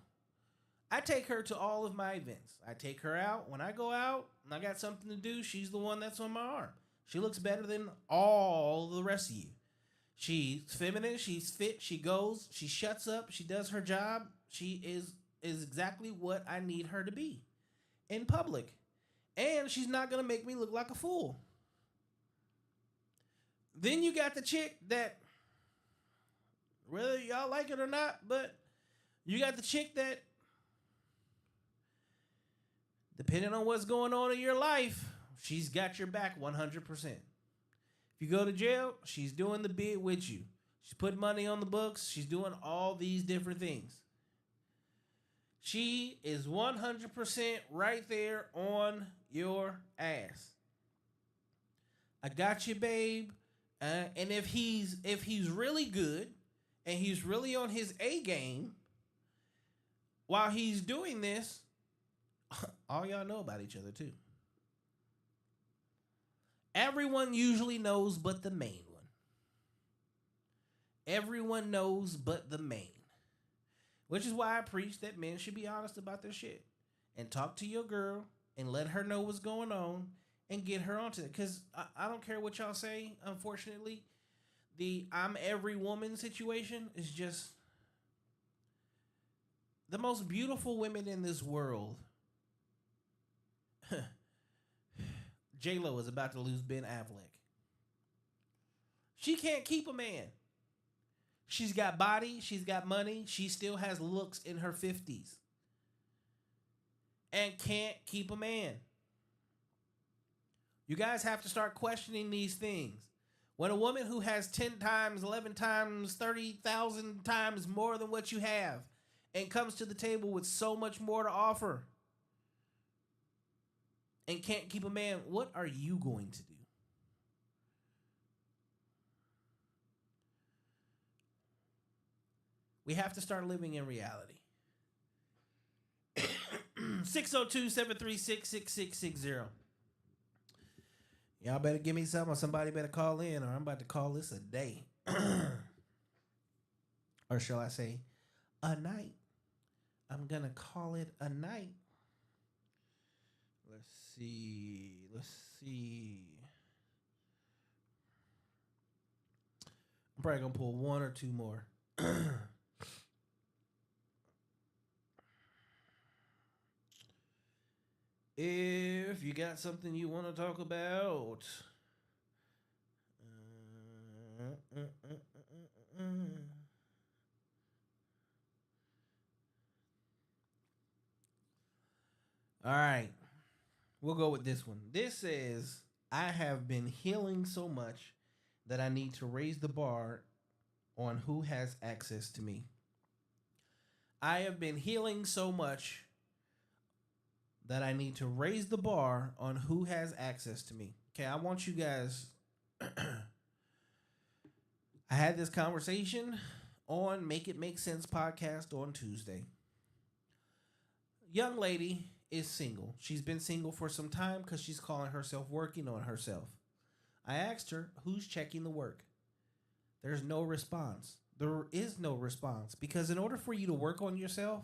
I take her to all of my events. I take her out. When I go out and I got something to do, she's the one that's on my arm. She looks better than all the rest of you. She's feminine. She's fit. She goes. She shuts up. She does her job. She is exactly what I need her to be in public. And she's not going to make me look like a fool. Then you got the chick that, whether y'all like it or not, but you got the chick that, depending on what's going on in your life, she's got your back 100%. If you go to jail, she's doing the bid with you. She's putting money on the books. She's doing all these different things. She is 100% right there on your ass. I got you, babe. And if he's really good and he's really on his A game while he's doing this, all y'all know about each other too. Everyone usually knows but the main one. Everyone knows but the main. Which is why I preach that men should be honest about their shit. And talk to your girl and let her know what's going on and get her onto it. Because I don't care what y'all say, unfortunately. The I'm every woman situation is just the most beautiful women in this world. J-Lo is about to lose Ben Affleck. She can't keep a man. She's got body, she's got money, she still has looks in her 50s. And can't keep a man. You guys have to start questioning these things. When a woman who has 10 times, 11 times, 30,000 times more than what you have and comes to the table with so much more to offer and can't keep a man, what are you going to do? We have to start living in reality. 602-736-6660. Y'all better give me something or somebody better call in or I'm about to call this a day. Or shall I say, a night. I'm going to call it a night. Let's see. I'm probably going to pull one or two more. If you got something you want to talk about, all right, we'll go with this one. This says, I have been healing so much that I need to raise the bar on who has access to me. I have been healing so much that I need to raise the bar on who has access to me. Okay, I want you guys... I had this conversation on Make It Make Sense podcast on Tuesday. Young lady is single. She's been single for some time because she's calling herself working on herself. I asked her, who's checking the work? There's no response. There is no response because in order for you to work on yourself,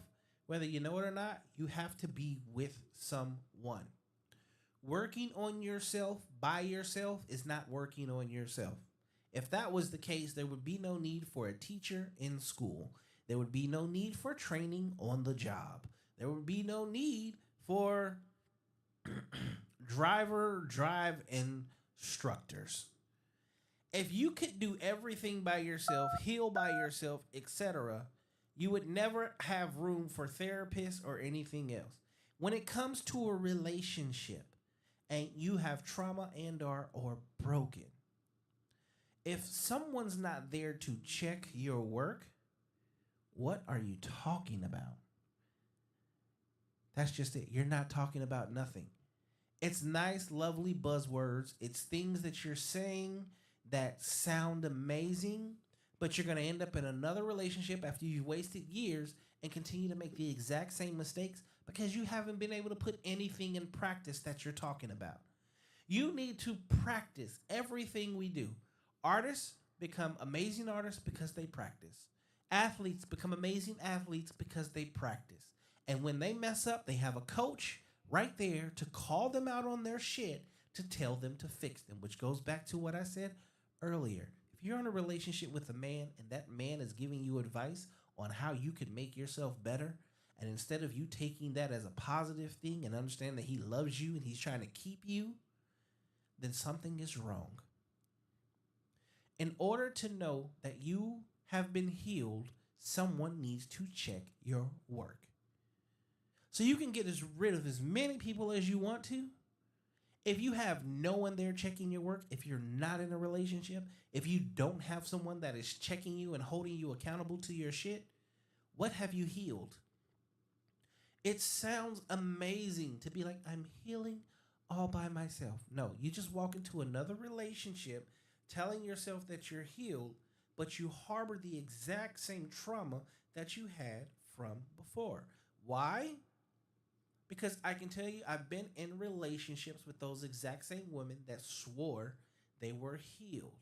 whether you know it or not, you have to be with someone. Working on yourself by yourself is not working on yourself. If that was the case, there would be no need for a teacher in school. There would be no need for training on the job. There would be no need for drive instructors. If you could do everything by yourself, heal by yourself, etc., you would never have room for therapists or anything else. When it comes to a relationship and you have trauma and or broken, if someone's not there to check your work, what are you talking about? That's just it. You're not talking about nothing. It's nice, lovely buzzwords. It's things that you're saying that sound amazing, but you're going to end up in another relationship after you've wasted years and continue to make the exact same mistakes because you haven't been able to put anything in practice that you're talking about. You need to practice everything we do. Artists become amazing artists because they practice. Athletes become amazing athletes because they practice. And when they mess up, they have a coach right there to call them out on their shit to tell them to fix them, which goes back to what I said earlier. If you're in a relationship with a man and that man is giving you advice on how you can make yourself better, and instead of you taking that as a positive thing and understand that he loves you and he's trying to keep you, then something is wrong. In order to know that you have been healed, someone needs to check your work. So you can get rid of as many people as you want to. If you have no one there checking your work, if you're not in a relationship, if you don't have someone that is checking you and holding you accountable to your shit, what have you healed? It sounds amazing to be like, I'm healing all by myself. No, you just walk into another relationship telling yourself that you're healed, but you harbor the exact same trauma that you had from before. Why? Because I can tell you, I've been in relationships with those exact same women that swore they were healed.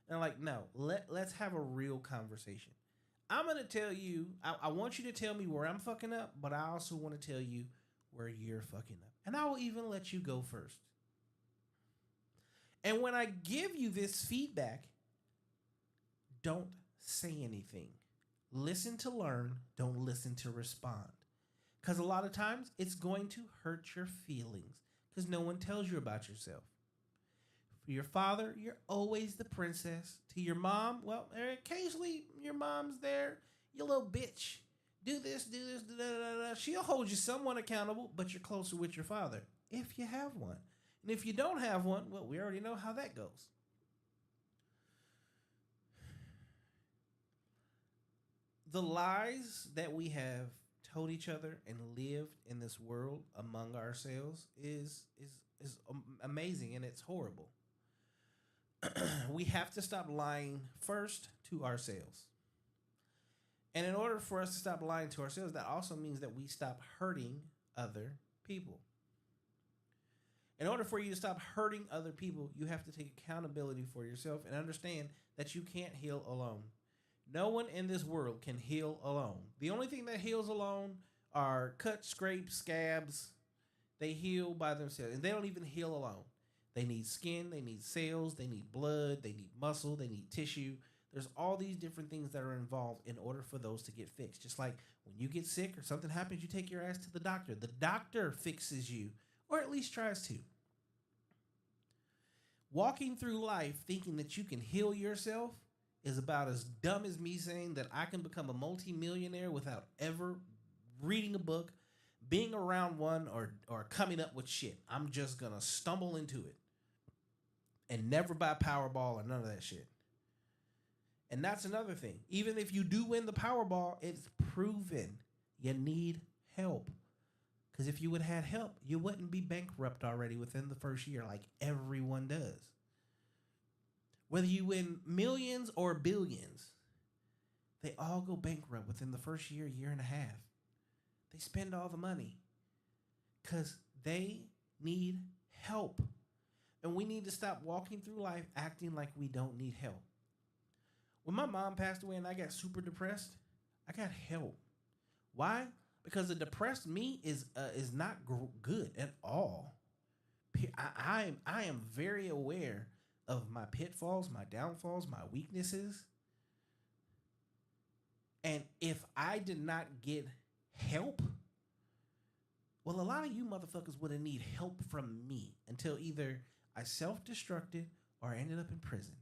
And I'm like, no, let's have a real conversation. I'm going to tell you, I want you to tell me where I'm fucking up, but I also want to tell you where you're fucking up. And I will even let you go first. And when I give you this feedback, don't say anything. Listen to learn, don't listen to respond. Because a lot of times it's going to hurt your feelings because no one tells you about yourself. For your father, you're always the princess. To your mom, well, occasionally your mom's there. You little bitch. Do this, do that. She'll hold you somewhat accountable, but you're closer with your father if you have one. And if you don't have one, well, we already know how that goes. The lies that we have told each other and lived in this world among ourselves is amazing, and it's horrible. We have to stop lying first to ourselves. And in order for us to stop lying to ourselves, that also means that we stop hurting other people. In order for you to stop hurting other people, you have to take accountability for yourself and understand that you can't heal alone. No one in this world can heal alone. The only thing that heals alone are cuts, scrapes, scabs. They heal by themselves, and they don't even heal alone. They need skin, they need cells, they need blood, they need muscle, they need tissue. There's all these different things that are involved in order for those to get fixed. Just like when you get sick or something happens, you take your ass to the doctor. The doctor fixes you, or at least tries to. Walking through life thinking that you can heal yourself is about as dumb as me saying that I can become a multimillionaire without ever reading a book, being around one, or coming up with shit. I'm just going to stumble into it and never buy Powerball or none of that shit. And that's another thing. Even if you do win the Powerball, it's proven you need help. Because if you would have had help, you wouldn't be bankrupt already within the first year like everyone does. Whether you win millions or billions, they all go bankrupt within the first year, year and a half. They spend all the money because they need help. And we need to stop walking through life acting like we don't need help. When my mom passed away and I got super depressed, I got help. Why? Because a depressed me is not good at all. I am very aware of my pitfalls, my downfalls, my weaknesses. And if I did not get help, well, a lot of you motherfuckers would have need help from me until either I self-destructed or I ended up in prison.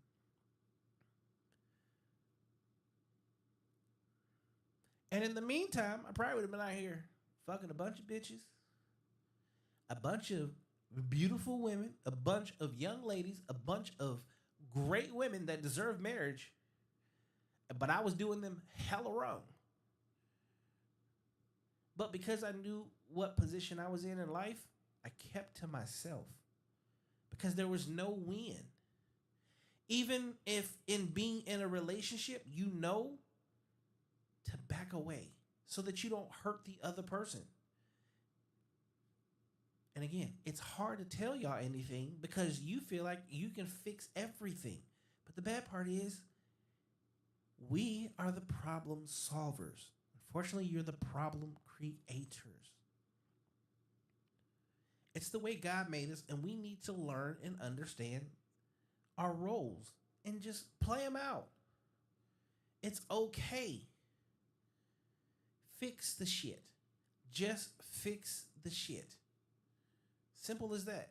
And in the meantime, I probably would have been out here fucking a bunch of bitches, a bunch of beautiful women, a bunch of young ladies, a bunch of great women that deserve marriage, but I was doing them hella wrong. But because I knew what position I was in life, I kept to myself because there was no win. Even if in being in a relationship, you know to back away so that you don't hurt the other person. And again, it's hard to tell y'all anything because you feel like you can fix everything. But the bad part is we are the problem solvers. Unfortunately, you're the problem creators. It's the way God made us, and we need to learn and understand our roles and just play them out. It's okay. Fix the shit. Just fix the shit. Simple as that.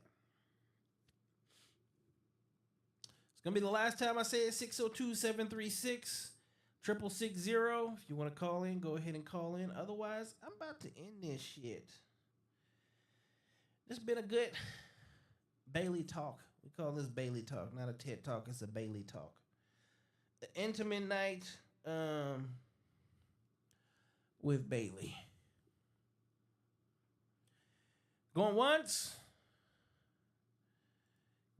It's going to be the last time I say it. 602-736-6660. If you want to call in, go ahead and call in. Otherwise, I'm about to end this shit. This has been a good Bailey talk. We call this Bailey talk, not a TED talk. It's a Bailey talk. The intimate night with Bailey. Going once.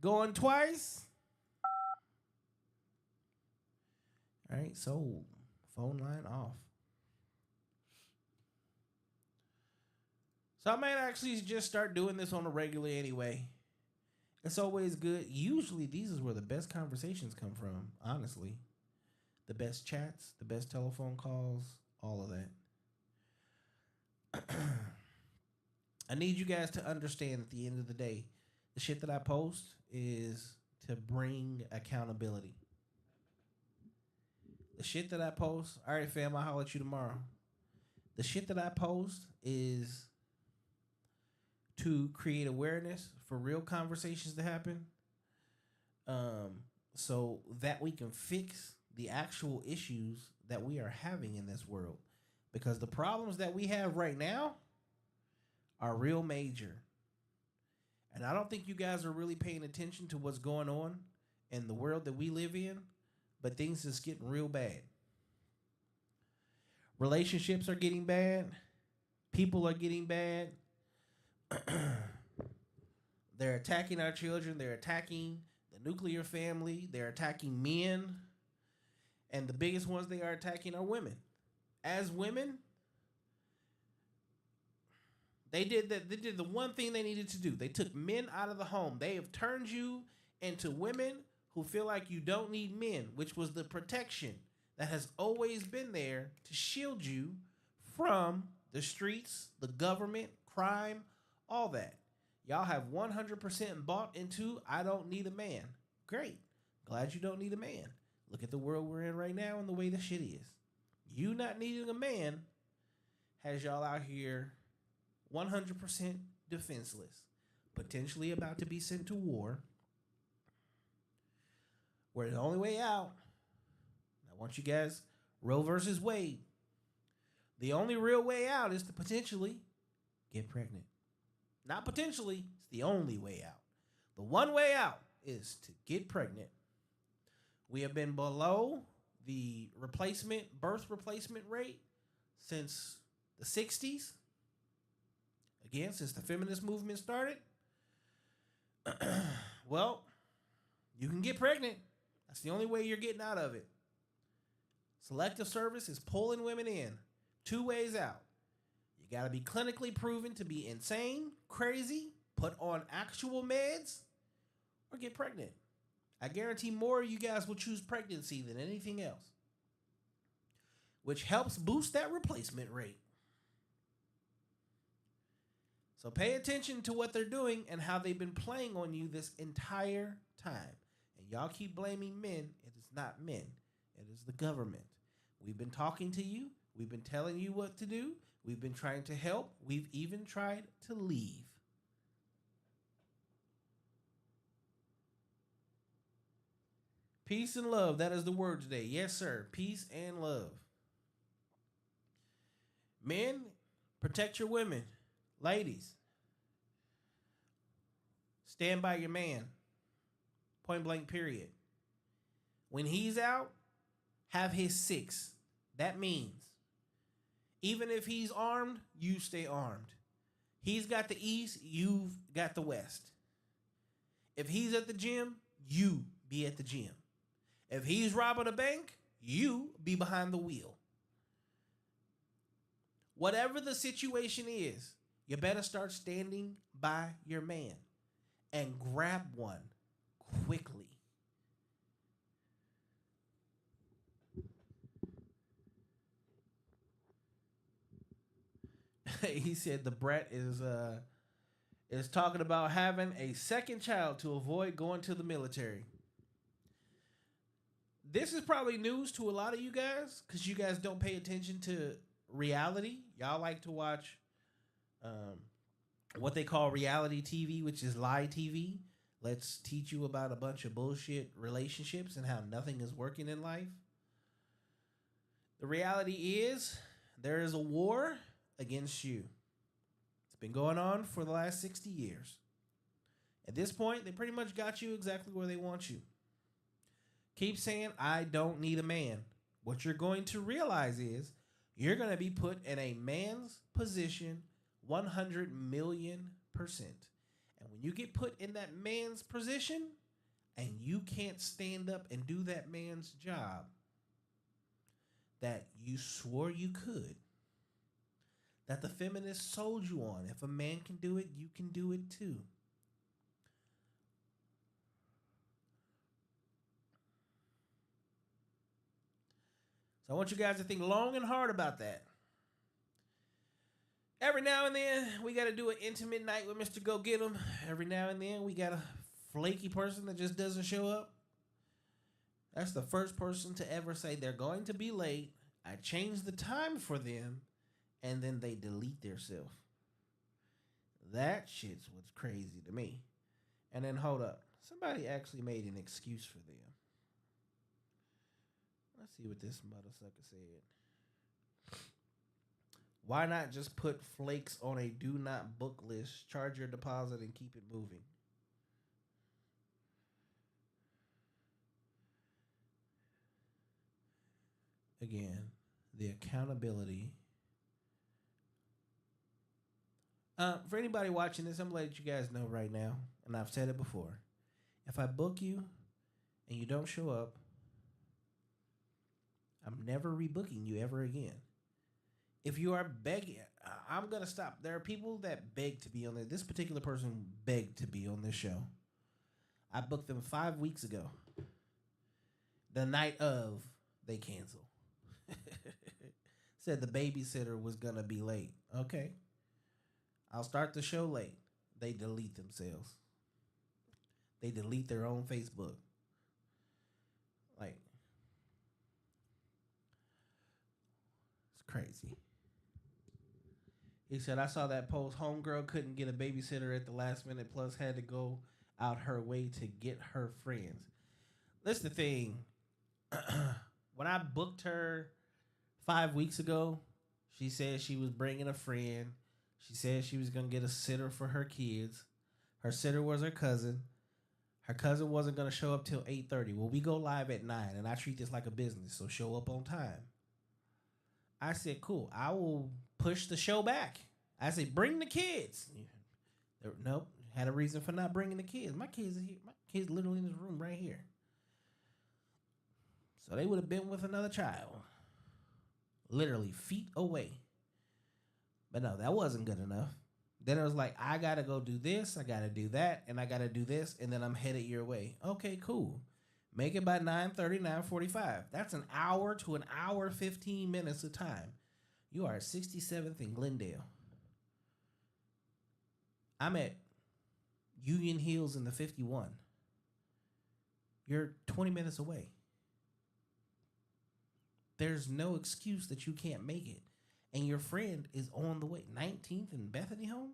Going twice. All right, so phone line off. So I might actually just start doing this on a regular anyway. It's always good. Usually these is where the best conversations come from, honestly. The best chats, the best telephone calls, all of that. I need you guys to understand at the end of the day, the shit that I post is to bring accountability. The shit that I post, all right, fam, I'll holler at you tomorrow. The shit that I post is to create awareness for real conversations to happen, so that we can fix the actual issues that we are having in this world. Because the problems that we have right now are real major. And I don't think you guys are really paying attention to what's going on in the world that we live in, but things is getting real bad. Relationships are getting bad. People are getting bad. They're attacking our children. They're attacking the nuclear family. They're attacking men. And the biggest ones they are attacking are women. As women, they did the one thing they needed to do. They took men out of the home. They have turned you into women who feel like you don't need men, which was the protection that has always been there to shield you from the streets, the government, crime, all that. Y'all have 100% bought into, I don't need a man. Great. Glad you don't need a man. Look at the world we're in right now and the way the shit is. You not needing a man has y'all out here 100% defenseless, potentially about to be sent to war, where the only way out, I want you guys, Roe versus Wade, the only real way out is to potentially get pregnant. Not potentially, it's the only way out. The one way out is to get pregnant. We have been below the birth replacement rate since the 60s. Again, since the feminist movement started. Well, you can get pregnant. That's the only way you're getting out of it. Selective service is pulling women in. 2 ways out. You got to be clinically proven to be insane, crazy, put on actual meds, or get pregnant. I guarantee more of you guys will choose pregnancy than anything else, which helps boost that replacement rate. So pay attention to what they're doing and how they've been playing on you this entire time. And y'all keep blaming men. It is not men. It is the government. We've been talking to you. We've been telling you what to do. We've been trying to help. We've even tried to leave. Peace and love. That is the word today. Yes, sir. Peace and love. Men, protect your women. Ladies, stand by your man. Point blank, period. When he's out, have his 6. That means, even if he's armed, you stay armed. He's got the East, you've got the West. If he's at the gym, you be at the gym. If he's robbing a bank, you be behind the wheel. Whatever the situation is, you better start standing by your man and grab one quickly. He said the brat is talking about having a second child to avoid going to the military. This is probably news to a lot of you guys because you guys don't pay attention to reality. Y'all like to watch what they call reality TV, which is lie TV. Let's teach you about a bunch of bullshit relationships and how nothing is working in life. The reality is there is a war against you. It's been going on for the last 60 years. At this point, they pretty much got you exactly where they want you. Keep saying, I don't need a man. What you're going to realize is you're going to be put in a man's position 100 million%. And when you get put in that man's position and you can't stand up and do that man's job that you swore you could, that the feminists sold you on, if a man can do it, you can do it too. So I want you guys to think long and hard about that. Every now and then, we got to do an intimate night with Mr. Go Get 'Em. Every now and then, we got a flaky person that just doesn't show up. That's the first person to ever say they're going to be late. I changed the time for them, and then they delete themselves. That shit's what's crazy to me. And then, hold up. Somebody actually made an excuse for them. Let's see what this motherfucker said. Why not just put flakes on a do not book list, charge your deposit, and keep it moving? Again, the accountability. For anybody watching this, I'm going to let you guys know right now, and I've said it before. If I book you and you don't show up, I'm never rebooking you ever again. If you are begging, I'm going to stop. There are people that beg to be on this. This particular person begged to be on this show. I booked them 5 weeks ago. The night of, they canceled. Said the babysitter was going to be late. Okay. I'll start the show late. They delete themselves. They delete their own Facebook. Like, it's crazy. He said, I saw that post. Homegirl couldn't get a babysitter at the last minute, plus had to go out her way to get her friends. That's the thing. When I booked her 5 weeks ago, she said she was bringing a friend. She said she was going to get a sitter for her kids. Her sitter was her cousin. Her cousin wasn't going to show up till 8:30. Well, we go live at 9, and I treat this like a business, so show up on time. I said, cool, I will push the show back. I said, bring the kids. Nope, had a reason for not bringing the kids. My kids are here. My kids literally in this room right here. So they would have been with another child. Literally feet away. But no, that wasn't good enough. Then it was like, I got to go do this, I got to do that, and I got to do this, and then I'm headed your way. Okay, cool. Make it by 9:30, 9:45. That's an hour to an hour, 15 minutes of time. You are at 67th in Glendale. I'm at Union Hills in the 51. You're 20 minutes away. There's no excuse that you can't make it. And your friend is on the way. 19th and Bethany Home?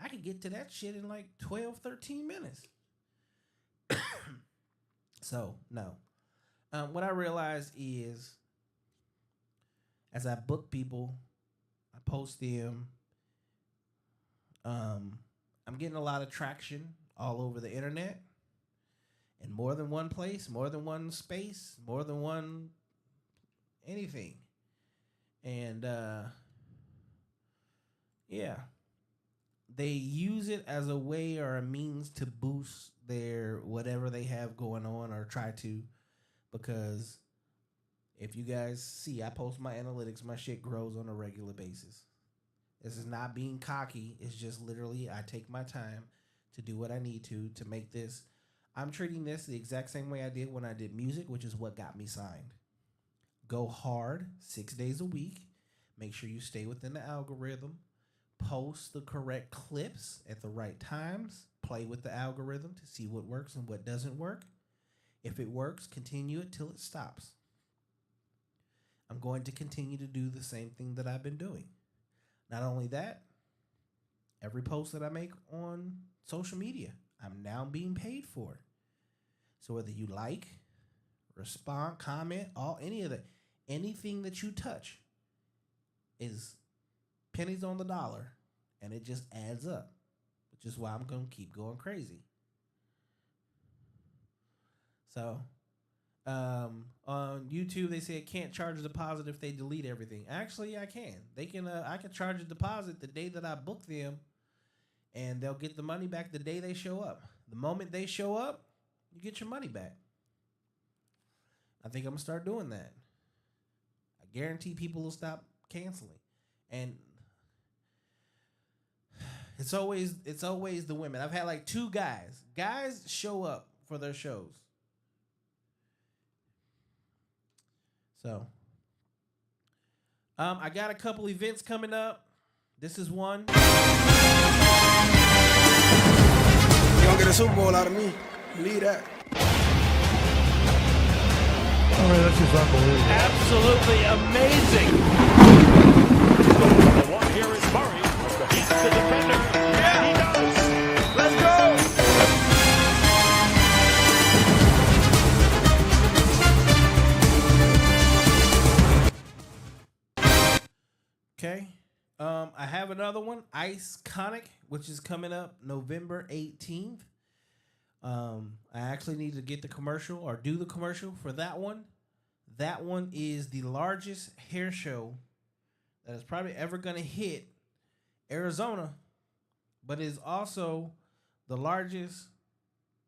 I could get to that shit in like 12, 13 minutes. So, no. What I realized is, as I book people, I post them, I'm getting a lot of traction all over the internet. In more than one place, more than one space, more than one anything. And, yeah. They use it as a way or a means to boost their whatever they have going on, or try to, because if you guys see, I post my analytics, my shit grows on a regular basis. This is not being cocky. It's just literally I take my time to do what I need to make this. I'm treating this the exact same way I did when I did music, which is what got me signed. Go hard 6 days a week. Make sure you stay within the algorithm. Post the correct clips at the right times. Play with the algorithm to see what works and what doesn't work. If it works, continue it till it stops. I'm going to continue to do the same thing that I've been doing. Not only that, every post that I make on social media, I'm now being paid for it. So whether you like, respond, comment, any of that, anything that you touch is pennies on the dollar, and it just adds up, which is why I'm going to keep going crazy. So, on YouTube, they say I can't charge a deposit if they delete everything. Actually, I can. I can charge a deposit the day that I book them and they'll get the money back the day they show up. The moment they show up, you get your money back. I think I'm gonna start doing that. I guarantee people will stop canceling. And it's always the women. I've had like 2 guys. Guys show up for their shows. So I got a couple events coming up. This is one. You don't get a Super Bowl out of me. Believe that. I mean, that's just unbelievable. Absolutely amazing. The one here is Murray. He's the defender. Yeah, he does. Let's go. Okay. I have another one, Iconic, which is coming up November 18th. I actually need to get the commercial or do the commercial for that one. That one is the largest hair show that is probably ever going to hit Arizona, but is also the largest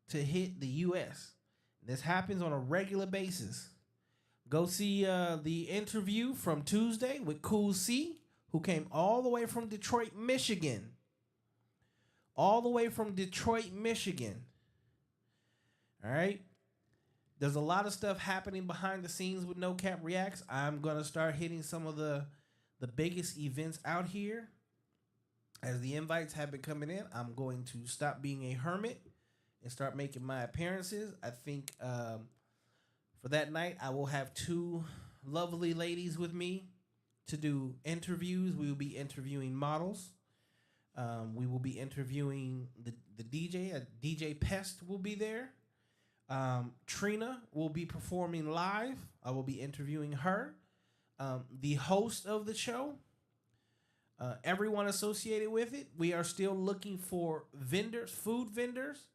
to hit the U.S. This happens on a regular basis. Go see the interview from Tuesday with Cool C, who came all the way from Detroit, Michigan. All the way from Detroit, Michigan. All right. There's a lot of stuff happening behind the scenes with No Cap Reacts. I'm going to start hitting some of the biggest events out here. As the invites have been coming in, I'm going to stop being a hermit and start making my appearances. I think for that night, I will have 2 lovely ladies with me to do interviews. We will be interviewing models. We will be interviewing the DJ. DJ Pest will be there. Trina will be performing live. I will be interviewing her. The host of the show, everyone associated with it. We are still looking for vendors, food vendors,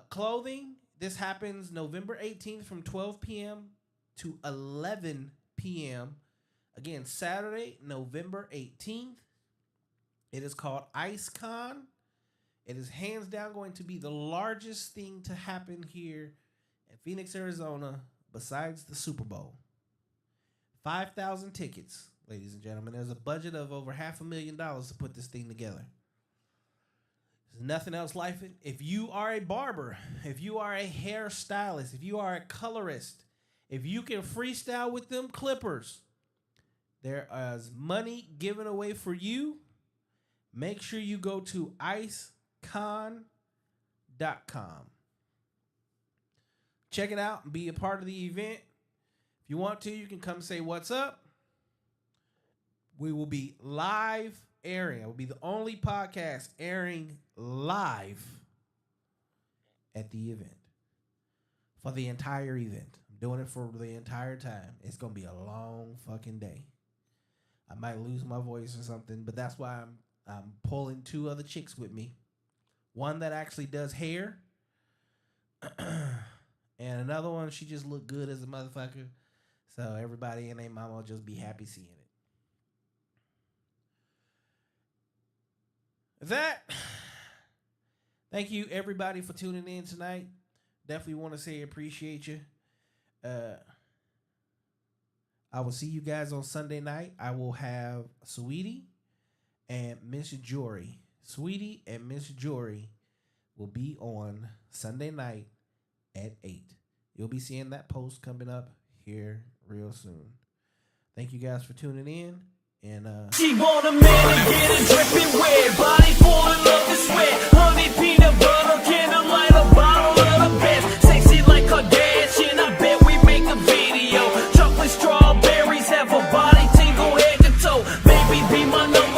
clothing. This happens November 18th from 12 p.m. to 11 p.m. Again, Saturday, November 18th. It is called IceCon. It is hands down going to be the largest thing to happen here in Phoenix, Arizona, besides the Super Bowl. 5,000 tickets, ladies and gentlemen. There's a budget of over $500,000 to put this thing together. There's nothing else like it. If you are a barber, if you are a hairstylist, if you are a colorist, if you can freestyle with them clippers, there is money given away for you. Make sure you go to icecon.com. Check it out and be a part of the event. If you want to, you can come say what's up. We will be live airing. It will be the only podcast airing live at the event. For the entire event. I'm doing it for the entire time. It's going to be a long fucking day. I might lose my voice or something, but that's why I'm pulling 2 other chicks with me. One that actually does hair. And another one, she just looked good as a motherfucker. So everybody and their mama will just be happy seeing it. Thank you everybody for tuning in tonight. Definitely want to say appreciate you. I will see you guys on Sunday night. I will have Sweetie and Miss Jory. Sweetie and Miss Jory will be on Sunday night at 8. You'll be seeing that post coming up here real soon. Thank you guys for tuning in. And she want a man to get it dripping wet, body full of love and sweat, honey peanut butter, candlelight, a bottle of the best, sexy like Kardashian, I bet we make a video, chocolate strawberries have a body tingle head to toe, baby be my number